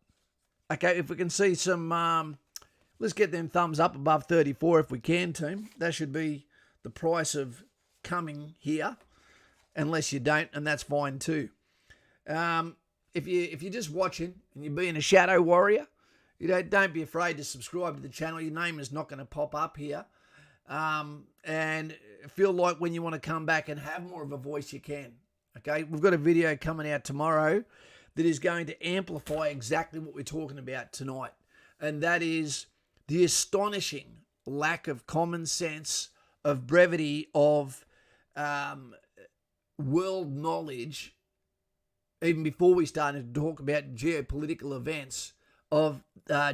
Speaker 3: okay, if we can see some, let's get them thumbs up above 34 if we can, team. That should be the price of coming here, unless you don't, and that's fine too. If you're just watching and you're being a shadow warrior, don't be afraid to subscribe to the channel. Your name is not going to pop up here. And feel like when you want to come back and have more of a voice, you can. Okay, we've got a video coming out tomorrow that is going to amplify exactly what we're talking about tonight. And that is the astonishing lack of common sense, of brevity, of world knowledge, even before we started to talk about geopolitical events, of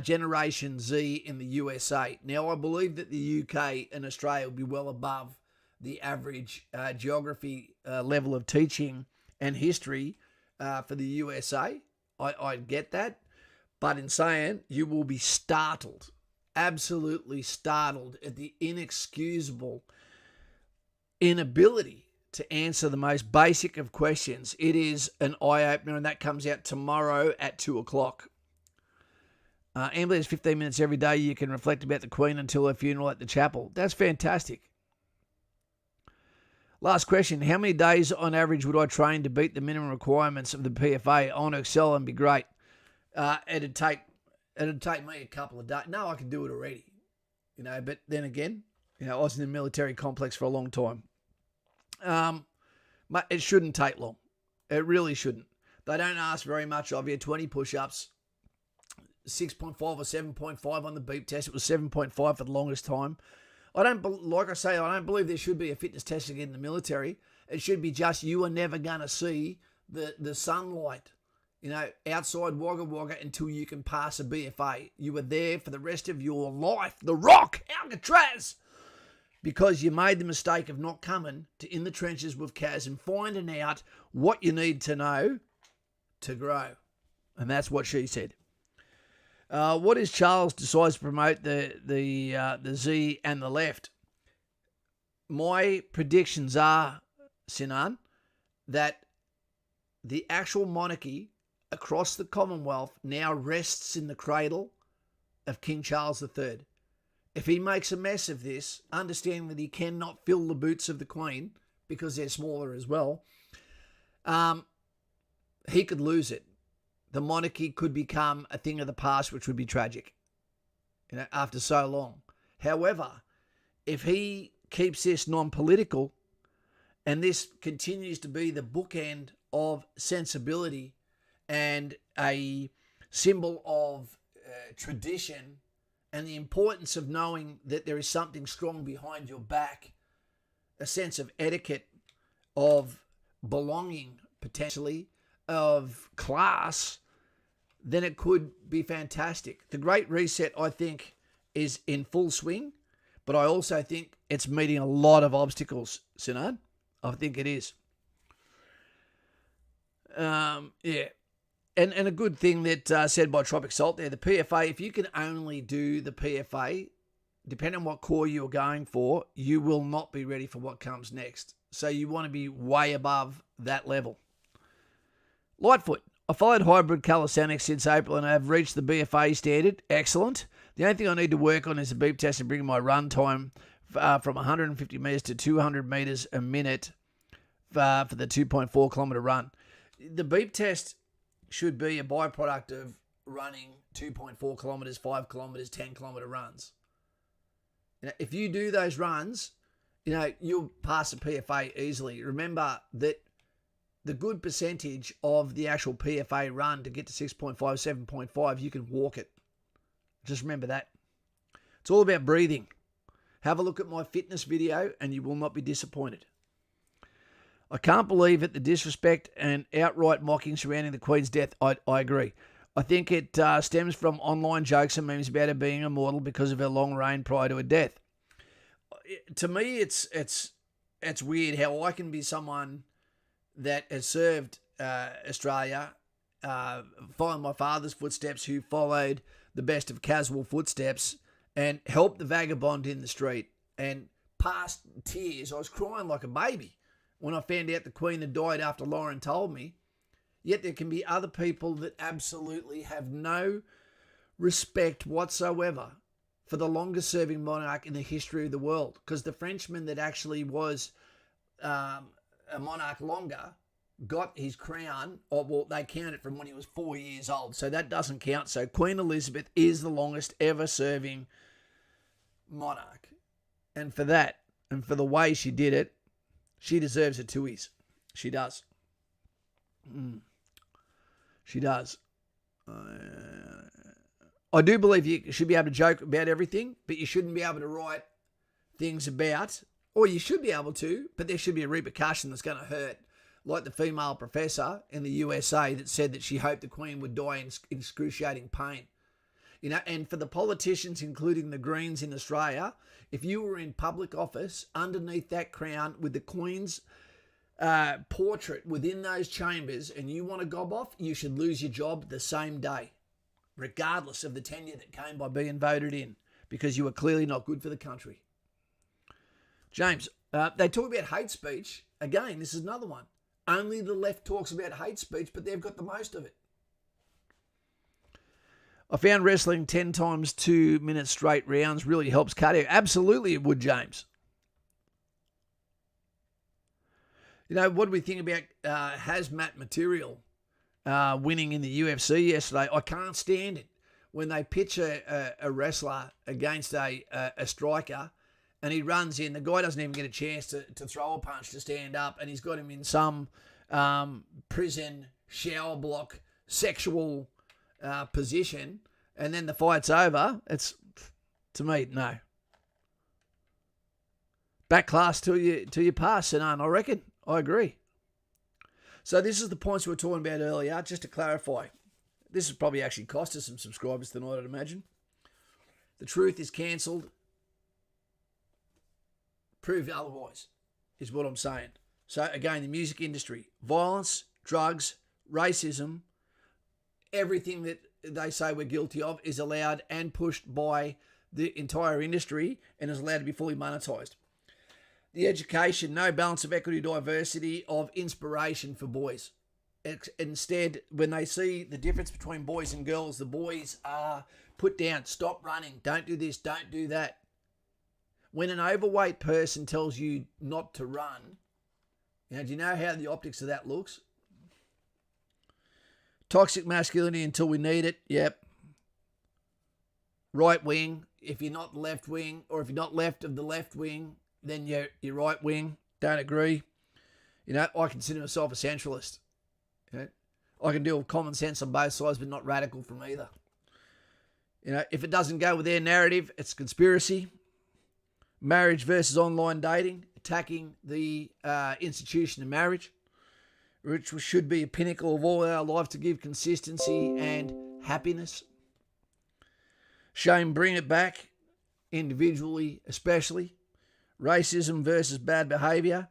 Speaker 3: Generation Z in the USA. Now, I believe that the UK and Australia will be well above the average geography level of teaching and history for the USA. I get that. But in saying, you will be startled, absolutely startled at the inexcusable inability to answer the most basic of questions. It is an eye-opener, and that comes out tomorrow at 2 o'clock. Amber, there's 15 minutes every day you can reflect about the Queen until her funeral at the chapel. That's fantastic. Last question. How many days on average would I train to beat the minimum requirements of the PFA? I want to excel and be great. It'd take me a couple of days. No, I can do it already. But then again, I was in the military complex for a long time. But it shouldn't take long. It really shouldn't. They don't ask very much of you. 20 push-ups, 6.5 or 7.5 on the beep test. It was 7.5 for the longest time. I don't believe there should be a fitness test again in the military. It should be just you are never going to see the sunlight, outside Wagga Wagga until you can pass a BFA. You are there for the rest of your life. The Rock, Alcatraz. Because you made the mistake of not coming to In the Trenches with Kaz and finding out what you need to know to grow. And that's what she said. What is Charles decides to promote the Z and the left? My predictions are, Sinan, that the actual monarchy across the Commonwealth now rests in the cradle of King Charles III. If he makes a mess of this, understanding that he cannot fill the boots of the Queen because they're smaller as well, he could lose it. The monarchy could become a thing of the past, which would be tragic, after so long. However, if he keeps this non-political and this continues to be the bookend of sensibility and a symbol of tradition and the importance of knowing that there is something strong behind your back, a sense of etiquette, of belonging potentially, of class, then it could be fantastic. The Great Reset, I think, is in full swing, but I also think it's meeting a lot of obstacles, Sinan. I think it is. Yeah. And a good thing that said by Tropic Salt there, the PFA, if you can only do the PFA, depending on what core you're going for, you will not be ready for what comes next. So you want to be way above that level. Lightfoot. I followed hybrid calisthenics since April and I have reached the BFA standard. Excellent. The only thing I need to work on is a beep test and bring my run time from 150 metres to 200 metres a minute for the 2.4 kilometre run. The beep test should be a byproduct of running 2.4 kilometres, 5 kilometres, 10 kilometre runs. If you do those runs, you'll pass a PFA easily. Remember that the good percentage of the actual PFA run to get to 6.5, 7.5, you can walk it. Just remember that. It's all about breathing. Have a look at my fitness video and you will not be disappointed. I can't believe it, the disrespect and outright mocking surrounding the Queen's death. I agree. I think it stems from online jokes and memes about her being immortal because of her long reign prior to her death. To me, it's weird how I can be someone that has served Australia, following my father's footsteps, who followed the best of casual footsteps and helped the vagabond in the street and past tears. I was crying like a baby when I found out the Queen had died after Lauren told me. Yet there can be other people that absolutely have no respect whatsoever for the longest serving monarch in the history of the world. Because the Frenchman that actually was a monarch longer got his crown, or well, they count it from when he was 4 years old. So that doesn't count. So Queen Elizabeth is the longest ever serving monarch. And for that, and for the way she did it, she deserves her tuies. She does. She does. I do believe you should be able to joke about everything, but you shouldn't be able to write things about, or you should be able to, but there should be a repercussion that's going to hurt. Like the female professor in the USA that said that she hoped the Queen would die in excruciating pain. And for the politicians, including the Greens in Australia, if you were in public office underneath that crown with the Queen's portrait within those chambers and you want to gob off, you should lose your job the same day, regardless of the tenure that came by being voted in, because you were clearly not good for the country. James, They talk about hate speech. Again, this is another one. Only the left talks about hate speech, but they've got the most of it. I found wrestling 10 times 2 minute straight rounds really helps cardio. Absolutely it would, James. You know, what do we think about hazmat material winning in the UFC yesterday? I can't stand it when they pitch a wrestler against a striker and he runs in. The guy doesn't even get a chance to throw a punch, to stand up, and he's got him in some prison shower block sexual position, and then the fight's over. It's, to me, no. Back class till you pass, Sinan, I reckon. I agree. So this is the points we were talking about earlier. Just to clarify, this has probably actually cost us some subscribers tonight, I'd imagine. The truth is cancelled. Prove otherwise, is what I'm saying. So again, the music industry, violence, drugs, racism, everything that they say we're guilty of is allowed and pushed by the entire industry and is allowed to be fully monetised. The education, no balance of equity, diversity, of inspiration for boys. Instead, when they see the difference between boys and girls, the boys are put down. Stop running. Don't do this. Don't do that. When an overweight person tells you not to run, do you know how the optics of that looks? Toxic masculinity until we need it. Yep. Right wing. If you're not left wing, or if you're not left of the left wing, then you're right wing. Don't agree. I consider myself a centralist. I can deal with common sense on both sides, but not radical from either. If it doesn't go with their narrative, it's conspiracy. Marriage versus online dating, attacking the institution of marriage, which should be a pinnacle of all our life to give consistency and happiness. Shame, bring it back, individually especially. Racism versus bad behaviour.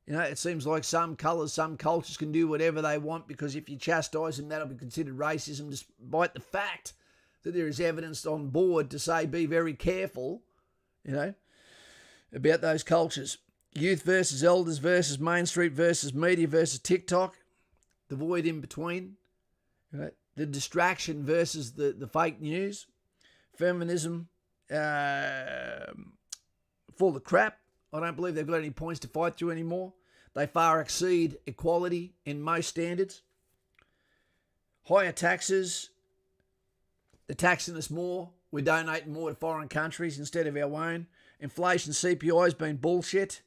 Speaker 3: It seems like some colours, some cultures can do whatever they want, because if you chastise them, that'll be considered racism, despite the fact that there is evidence on board to say be very careful, about those cultures. Youth versus elders versus Main Street versus media versus TikTok. The void in between. The distraction versus the fake news. Feminism full of crap. I don't believe they've got any points to fight through anymore. They far exceed equality in most standards. Higher taxes. They're taxing us more. We're donating more to foreign countries instead of our own. Inflation, CPI has been bullshit.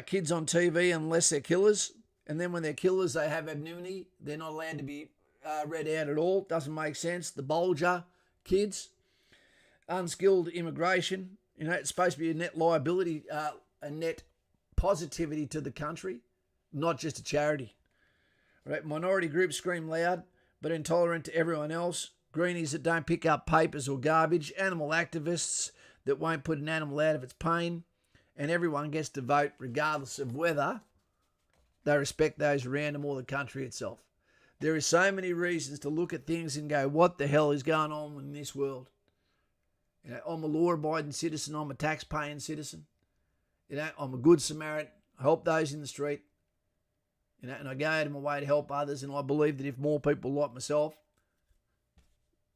Speaker 3: Kids on TV, unless they're killers. And then when they're killers, they have anonymity. They're not allowed to be read out at all. Doesn't make sense. The Bulger kids. Unskilled immigration. It's supposed to be a net liability, a net positivity to the country, not just a charity. Right? Minority groups scream loud, but intolerant to everyone else. Greenies that don't pick up papers or garbage. Animal activists that won't put an animal out of its pain. And everyone gets to vote regardless of whether they respect those around them or the country itself. There are so many reasons to look at things and go, what the hell is going on in this world? I'm a law-abiding citizen. I'm a tax-paying citizen. I'm a good Samaritan. I help those in the street. And I go out of my way to help others. And I believe that if more people like myself,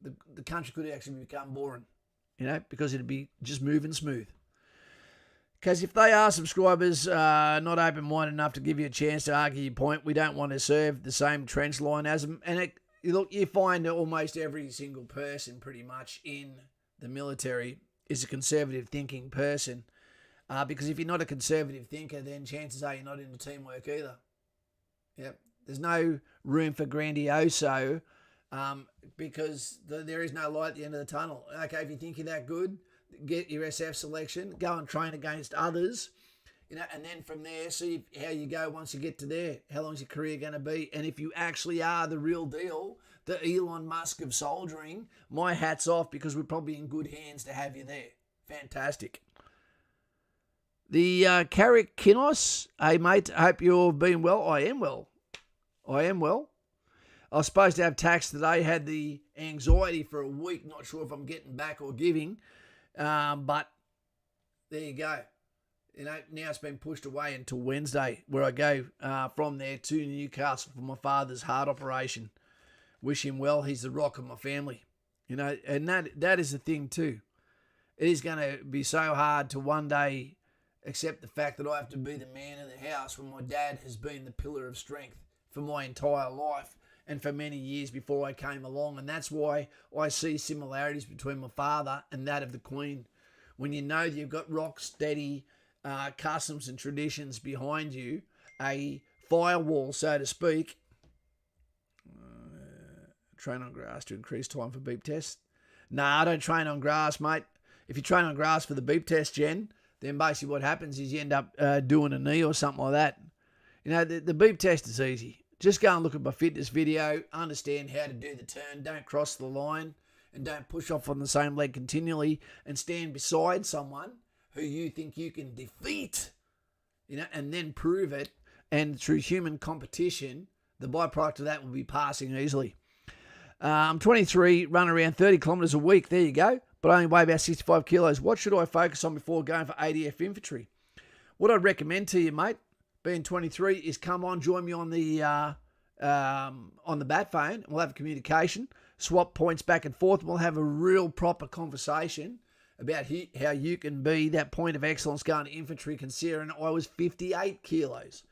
Speaker 3: the country could actually become boring. Because it'd be just moving smooth. Because if they are subscribers not open-minded enough to give you a chance to argue your point, we don't want to serve the same trench line as them. And you find that almost every single person pretty much in the military is a conservative thinking person. Because if you're not a conservative thinker, then chances are you're not into teamwork either. Yep. There's no room for grandioso because there is no light at the end of the tunnel. Okay, if you think you're that good, get your SF selection, go and train against others, and then from there, see how you go once you get to there. How long's your career going to be? And if you actually are the real deal, the Elon Musk of soldiering, my hat's off, because we're probably in good hands to have you there. Fantastic. The Carrick Kinos, hey mate, I hope you've been well. I am well. I was supposed to have tax today, had the anxiety for a week, not sure if I'm getting back or giving. But there you go. Now it's been pushed away until Wednesday, where I go from there to Newcastle for my father's heart operation. Wish him well. He's the rock of my family. And that is the thing too. It is going to be so hard to one day accept the fact that I have to be the man in the house when my dad has been the pillar of strength for my entire life and for many years before I came along. And that's why I see similarities between my father and that of the Queen. When you know that you've got rock steady customs and traditions behind you, a firewall, so to speak. Train on grass to increase time for beep tests. Nah, I don't train on grass, mate. If you train on grass for the beep test, Jen, then basically what happens is you end up doing a knee or something like that. The beep test is easy. Just go and look at my fitness video, understand how to do the turn, don't cross the line, and don't push off on the same leg continually, and stand beside someone who you think you can defeat, and then prove it. And through human competition, the byproduct of that will be passing easily. I'm 23, run around 30 kilometres a week. There you go. But I only weigh about 65 kilos. What should I focus on before going for ADF infantry? What I'd recommend to you, mate, being 23, is come on, join me on the bat phone. We'll have communication, swap points back and forth. We'll have a real proper conversation about how you can be that point of excellence going to infantry, considering I was 58 kilos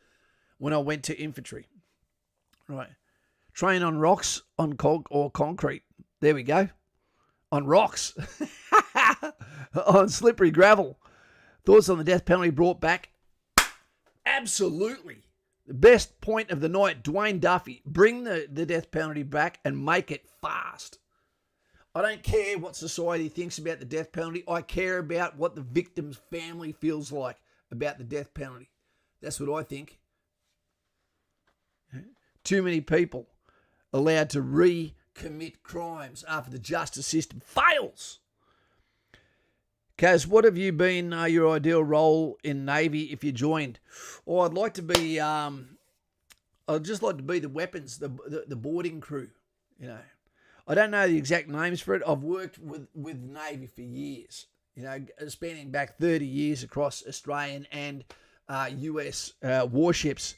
Speaker 3: when I went to infantry. Right. Train on rocks, on concrete. There we go. On rocks. On slippery gravel. Thoughts on the death penalty brought back? Absolutely. The best point of the night, Dwayne Duffy. Bring the death penalty back and make it fast. I don't care what society thinks about the death penalty. I care about what the victim's family feels like about the death penalty. That's what I think. Too many people allowed to recommit crimes after the justice system fails. Kaz, what have you been your ideal role in Navy if you joined? Oh, I'd just like to be the weapons, the boarding crew. I don't know the exact names for it. I've worked with Navy for years. Spanning back 30 years across Australian and US warships.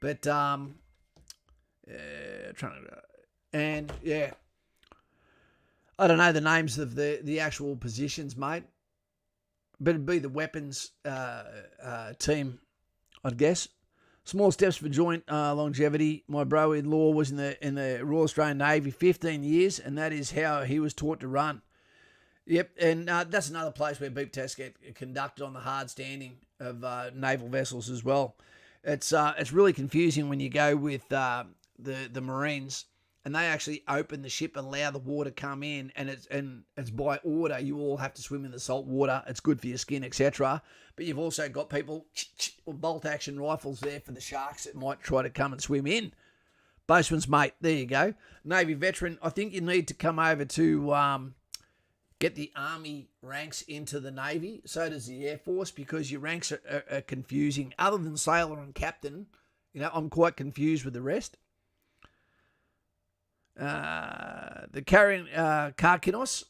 Speaker 3: But I don't know the names of the actual positions, mate. But it'd be the weapons team, I'd guess. Small steps for joint longevity. My bro-in-law was in the Royal Australian Navy 15 years, and that is how he was taught to run. Yep, and that's another place where beep tests get conducted on the hard standing of naval vessels as well. It's really confusing when you go with the Marines, and they actually open the ship and allow the water come in, and it's by order. You all have to swim in the salt water. It's good for your skin, etc. But you've also got people with bolt action rifles there for the sharks that might try to come and swim in. Boatswain's mate, there you go. Navy veteran, I think you need to come over to get the Army ranks into the Navy. So does the Air Force, because your ranks are confusing. Other than sailor and captain, I'm quite confused with the rest. The carrying Karkinos,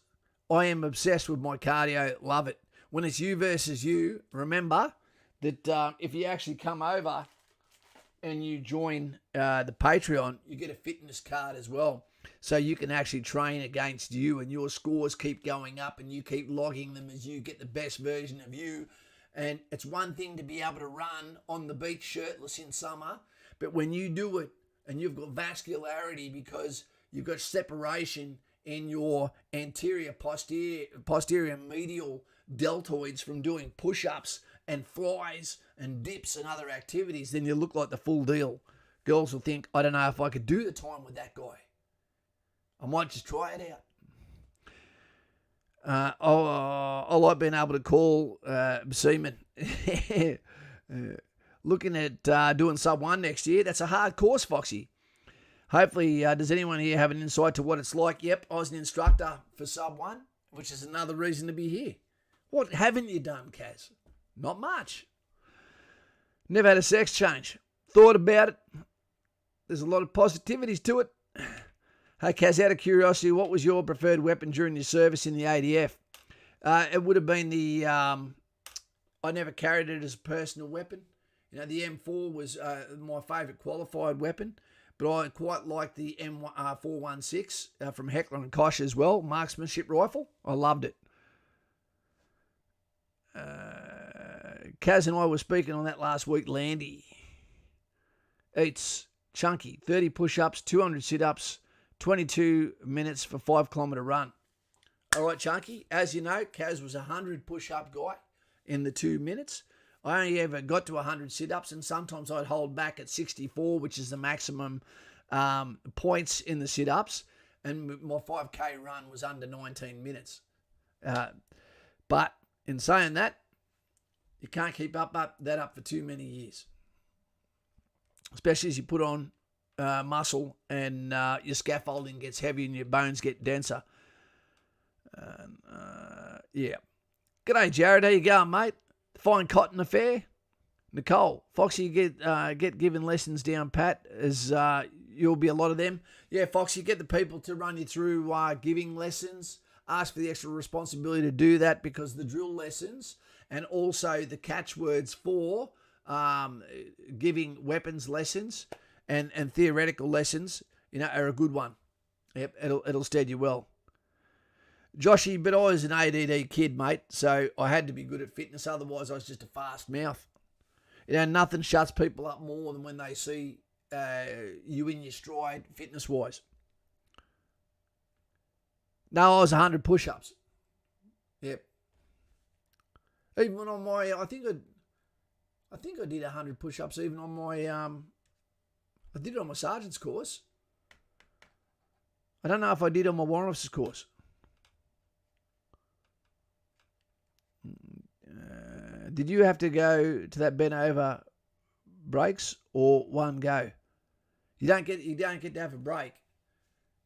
Speaker 3: I am obsessed with my cardio, love it. When it's you versus you, remember that if you actually come over and you join the Patreon, you get a fitness card as well. So you can actually train against you, and your scores keep going up, and you keep logging them as you get the best version of you. And it's one thing to be able to run on the beach shirtless in summer, but when you do it and you've got vascularity because you've got separation in your anterior posterior medial deltoids from doing push-ups and flies and dips and other activities, then you look like the full deal. Girls will think, I don't know if I could do the time with that guy. I might just try it out. I like being able to call seamen. Looking at doing sub 1 next year. That's a hard course, Foxy. Hopefully, does anyone here have an insight to what it's like? Yep, I was an instructor for sub 1, which is another reason to be here. What haven't you done, Kaz? Not much. Never had a sex change. Thought about it. There's a lot of positivities to it. Hey, Kaz, out of curiosity, what was your preferred weapon during your service in the ADF? It would have been the I never carried it as a personal weapon. You know, the M4 was my favourite qualified weapon, but I quite like the M416 from Heckler and Koch as well, marksmanship rifle. I loved it. Kaz and I were speaking on that last week. Landy eats chunky 30 push-ups, 200 sit-ups, 22 minutes for 5-kilometre run. All right, Chunky, as you know, Kaz was a 100 push-up guy in the 2 minutes. I only ever got to 100 sit-ups, and sometimes I'd hold back at 64, which is the maximum points in the sit-ups, and my 5K run was under 19 minutes. But in saying that, you can't keep that up for too many years, especially as you put on muscle and your scaffolding gets heavy and your bones get denser. Yeah. G'day, Jared. How you going, mate? Fine cotton affair? Nicole, Foxy, get given lessons down pat, as you'll be a lot of them. Yeah, Foxy, get the people to run you through giving lessons. Ask for the extra responsibility to do that, because the drill lessons and also the catchwords for giving weapons lessons and theoretical lessons, are a good one. Yep, it'll stead you well. Joshy, but I was an ADD kid, mate, so I had to be good at fitness. Otherwise, I was just a fast mouth. Nothing shuts people up more than when they see you in your stride fitness-wise. No, I was 100 push-ups. Yep. Even on my, I think I did 100 push-ups even on my, I did it on my sergeant's course. I don't know if I did on my warrant officer's course. Did you have to go to that bent over breaks or one go? You don't get to have a break.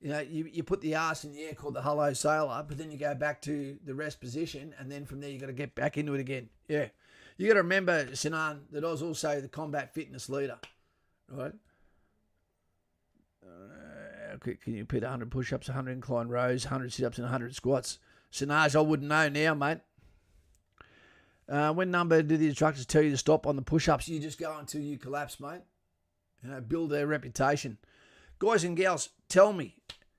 Speaker 3: You put the arse in the air called the hello sailor, but then you go back to the rest position, and then from there you got to get back into it again. Yeah. You got to remember, Sinan, that I was also the combat fitness leader, right? Can you put 100 push-ups, 100 incline rows, 100 sit-ups, and 100 squats? Sinaj, I wouldn't know now, mate. When number do the instructors tell you to stop on the push-ups? You just go until you collapse, mate. Build their reputation. Guys and gals, tell me,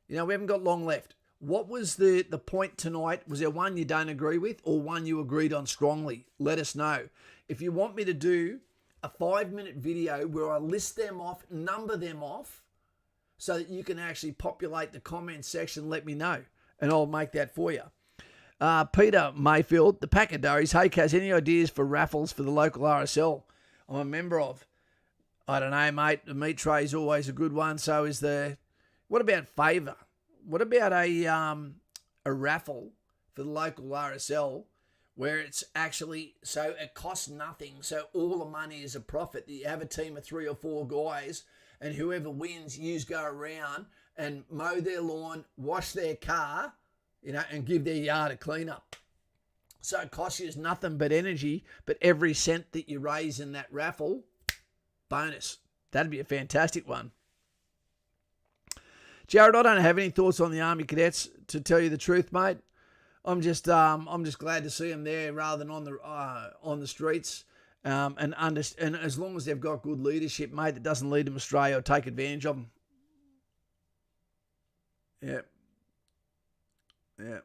Speaker 3: we haven't got long left. What was the point tonight? Was there one you don't agree with or one you agreed on strongly? Let us know. If you want me to do a 5-minute video where I list them off, number them off, so that you can actually populate the comment section, let me know, and I'll make that for you. Peter Mayfield, the Pacadurries. Hey, Kaz, any ideas for raffles for the local RSL I'm a member of? I don't know, mate. The meat tray is always a good one. So is the... What about favour? What about a raffle for the local RSL where it's actually... So it costs nothing. So all the money is a profit. You have a team of 3 or 4 guys, and whoever wins, you go around and mow their lawn, wash their car, and give their yard a clean up. So it costs you nothing but energy, but every cent that you raise in that raffle, bonus. That'd be a fantastic one. Jared, I don't have any thoughts on the Army cadets, to tell you the truth, mate. I'm just glad to see them there rather than on the streets. And as long as they've got good leadership, mate, that doesn't lead them astray or take advantage of them. Yeah. Yeah.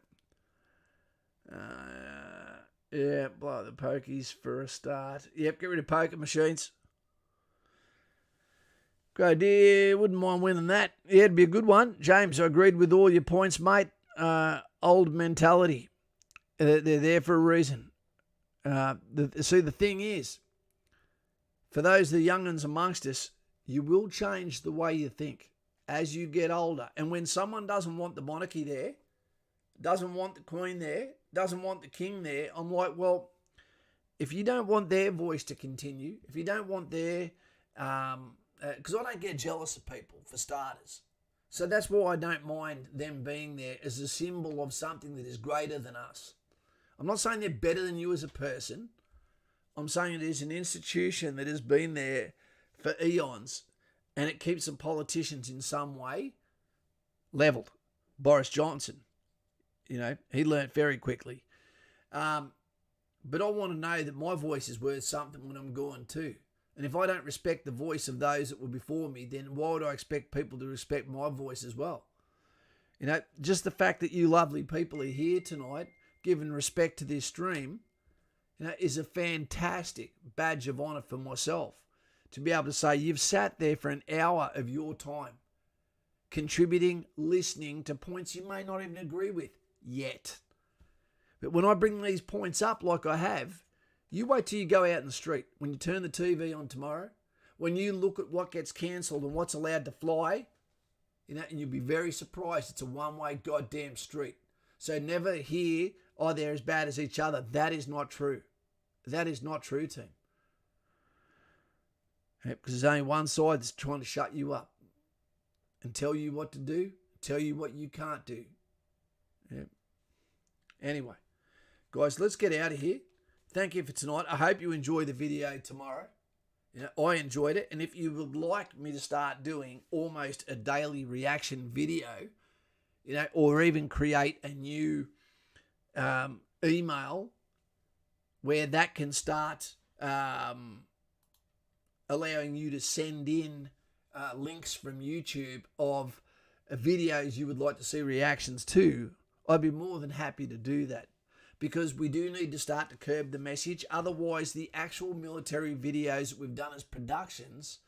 Speaker 3: Yeah, blow the pokies for a start. Yep, get rid of poker machines. Good idea. Wouldn't mind winning that. Yeah, it'd be a good one. James, I agreed with all your points, mate. Old mentality. They're there for a reason. The thing is, for those the young uns amongst us, you will change the way you think as you get older. And when someone doesn't want the monarchy there, doesn't want the Queen there, doesn't want the King there, I'm like, well, if you don't want their voice to continue, if you don't want their... Because I don't get jealous of people, for starters. So that's why I don't mind them being there as a symbol of something that is greater than us. I'm not saying they're better than you as a person. I'm saying it is an institution that has been there for eons, and it keeps the politicians in some way leveled. Boris Johnson, he learnt very quickly. But I want to know that my voice is worth something when I'm gone too. And if I don't respect the voice of those that were before me, then why would I expect people to respect my voice as well? You know, just the fact that you lovely people are here tonight, giving respect to this stream, you know, is a fantastic badge of honour for myself. To be able to say you've sat there for an hour of your time, contributing, listening to points you may not even agree with yet. But when I bring these points up like I have, you wait till you go out in the street. When you turn the TV on tomorrow, when you look at what gets cancelled and what's allowed to fly, you know, and you'll be very surprised it's a one-way goddamn street. So never hear, oh, they're as bad as each other. That is not true. That is not true, team. Because there's only one side that's trying to shut you up and tell you what to do, tell you what you can't do. Yep. Anyway, guys, let's get out of here. Thank you for tonight. I hope you enjoy the video tomorrow. You know, I enjoyed it. And if you would like me to start doing almost a daily reaction video, you know, or even create a new email where that can start allowing you to send in links from YouTube of videos you would like to see reactions to, I'd be more than happy to do that, because we do need to start to curb the message. Otherwise, the actual military videos that we've done as productions,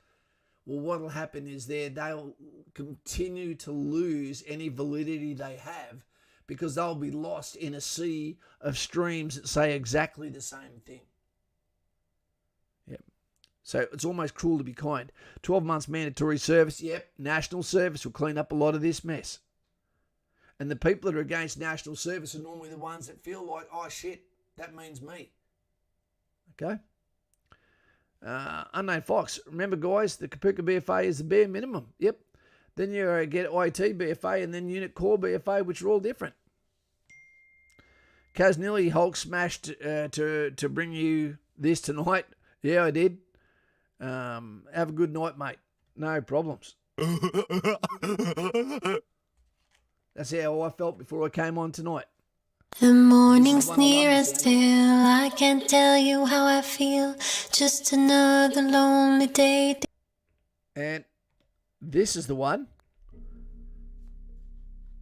Speaker 3: well, what will happen is they'll continue to lose any validity they have, because they'll be lost in a sea of streams that say exactly the same thing. Yep. So it's almost cruel to be kind. 12 months mandatory service. Yep. National service will clean up a lot of this mess. And the people that are against national service are normally the ones that feel like, oh shit, that means me. Okay? Unknown Fox. Remember, guys, the Kapuka BFA is the bare minimum. Yep. Then you get IT BFA and then Unit Core BFA, which are all different. Kaz nearly Hulk smashed to bring you this tonight. Yeah, I did. Have a good night, mate. No problems. That's how I felt before I came on tonight.
Speaker 1: The morning's near and still I can't tell you how I feel. Just another lonely day.
Speaker 3: And this is the one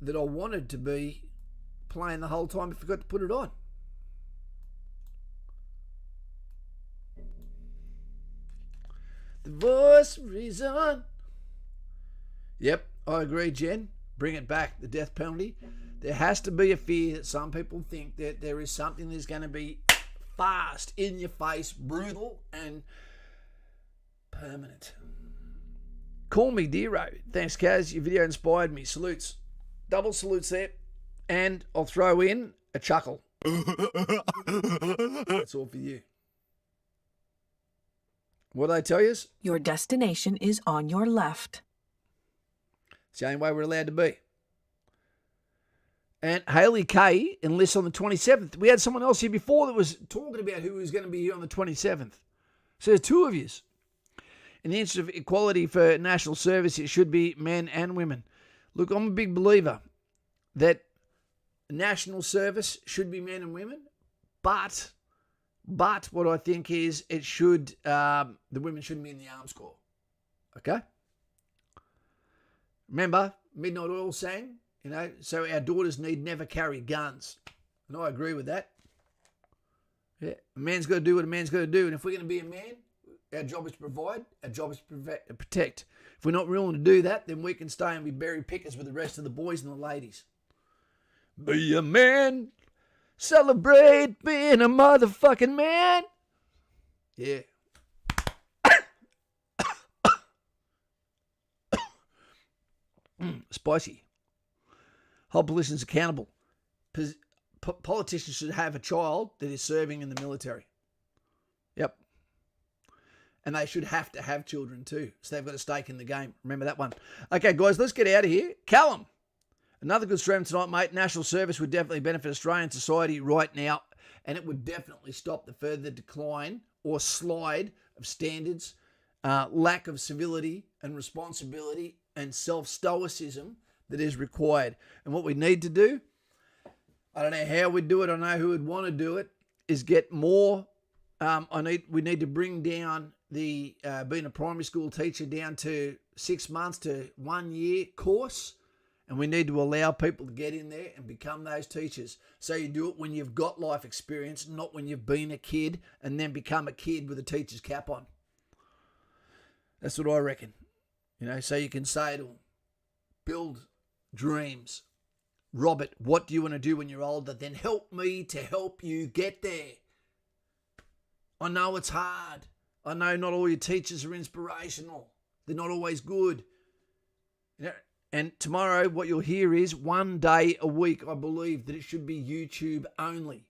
Speaker 3: that I wanted to be playing the whole time, but forgot to put it on. The voice of reason. Yep, I agree, Jen. Bring it back, the death penalty. There has to be a fear that some people think that there is something that's going to be fast, in your face, brutal, and permanent. Call me Dero. Thanks, Kaz. Your video inspired me. Salutes. Double salutes there. And I'll throw in a chuckle. That's all for you. What did I tell you?
Speaker 4: Your destination is on your left.
Speaker 3: It's the only way we're allowed to be. And Haley Kay enlists on the 27th. We had someone else here before that was talking about who was going to be here on the 27th. So there's two of you. In the interest of equality for national service, it should be men and women. Look, I'm a big believer that national service should be men and women, but what I think is it should, the women shouldn't be in the arms corps. Okay? Remember, Midnight Oil sang, you know, so our daughters need never carry guns. And I agree with that. Yeah, a man's got to do what a man's got to do. And if we're going to be a man, our job is to provide, our job is to protect. If we're not willing to do that, then we can stay and be berry pickers with the rest of the boys and the ladies. Be a man. Celebrate being a motherfucking man. Yeah. Spicy. Hold politicians accountable. Politicians should have a child that is serving in the military. Yep. And they should have to have children too. So they've got a stake in the game. Remember that one. Okay, guys, let's get out of here. Callum. Another good stream tonight, mate. National service would definitely benefit Australian society right now. And it would definitely stop the further decline or slide of standards, lack of civility and responsibility and self-stoicism that is required. And what we need to do, I don't know how we'd do it, I know who would want to do it, is get more. We need to bring down the being a primary school teacher down to 6 months to 1 year course. And we need to allow people to get in there and become those teachers. So you do it when you've got life experience, not when you've been a kid and then become a kid with a teacher's cap on. That's what I reckon. So you can say to them, build dreams. Robert, what do you want to do when you're older? Then help me to help you get there. I know it's hard. I know not all your teachers are inspirational. They're not always good. And tomorrow what you'll hear is 1 day a week, I believe that it should be YouTube only.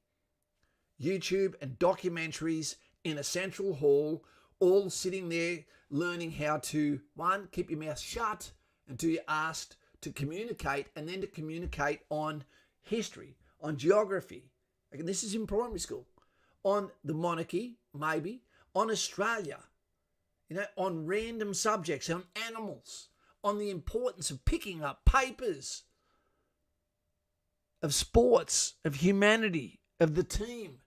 Speaker 3: YouTube and documentaries in a central hall, all sitting there learning how to, 1, keep your mouth shut until you're asked to communicate, and then to communicate on history, on geography. Again, this is in primary school. On the monarchy, maybe. On Australia. On random subjects, on animals. On the importance of picking up papers, of sports, of humanity, of the team.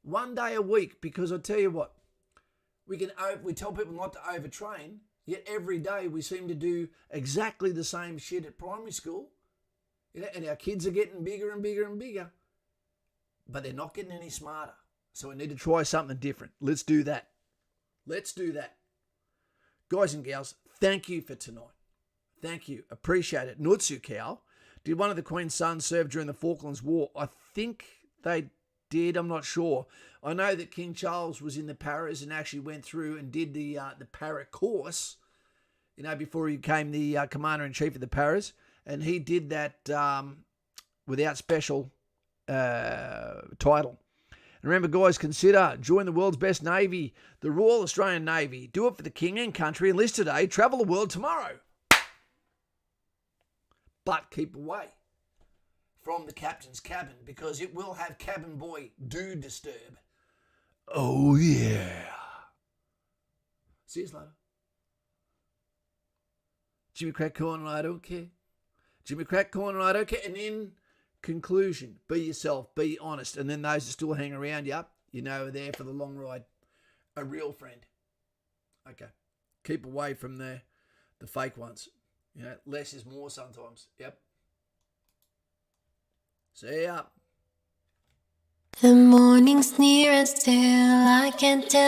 Speaker 3: 1 day a week, because I tell you what, we tell people not to overtrain, yet every day we seem to do exactly the same shit at primary school. And our kids are getting bigger and bigger and bigger, but they're not getting any smarter. So we need to try something different. Let's do that. Let's do that. Guys and gals, thank you for tonight. Thank you. Appreciate it. Nutsu Cow. Did one of the Queen's sons serve during the Falklands War? I think they did. I'm not sure. I know that King Charles was in the paras and actually went through and did the para course, before he became the commander-in-chief of the paras. And he did that without special title. And remember, guys, consider join the world's best Navy, the Royal Australian Navy. Do it for the King and country. Enlist today. Travel the world tomorrow. But keep away from the captain's cabin, because it will have cabin boy do disturb. Oh, yeah. See you later. Jimmy Crack Corner, I don't care. Jimmy Crack Corner, I don't care. And in conclusion, be yourself, be honest. And then those that still hang around you, are there for the long ride. A real friend. Okay. Keep away from the fake ones. Less is more sometimes. Yep. See ya.
Speaker 1: The morning's near and still I can't tell.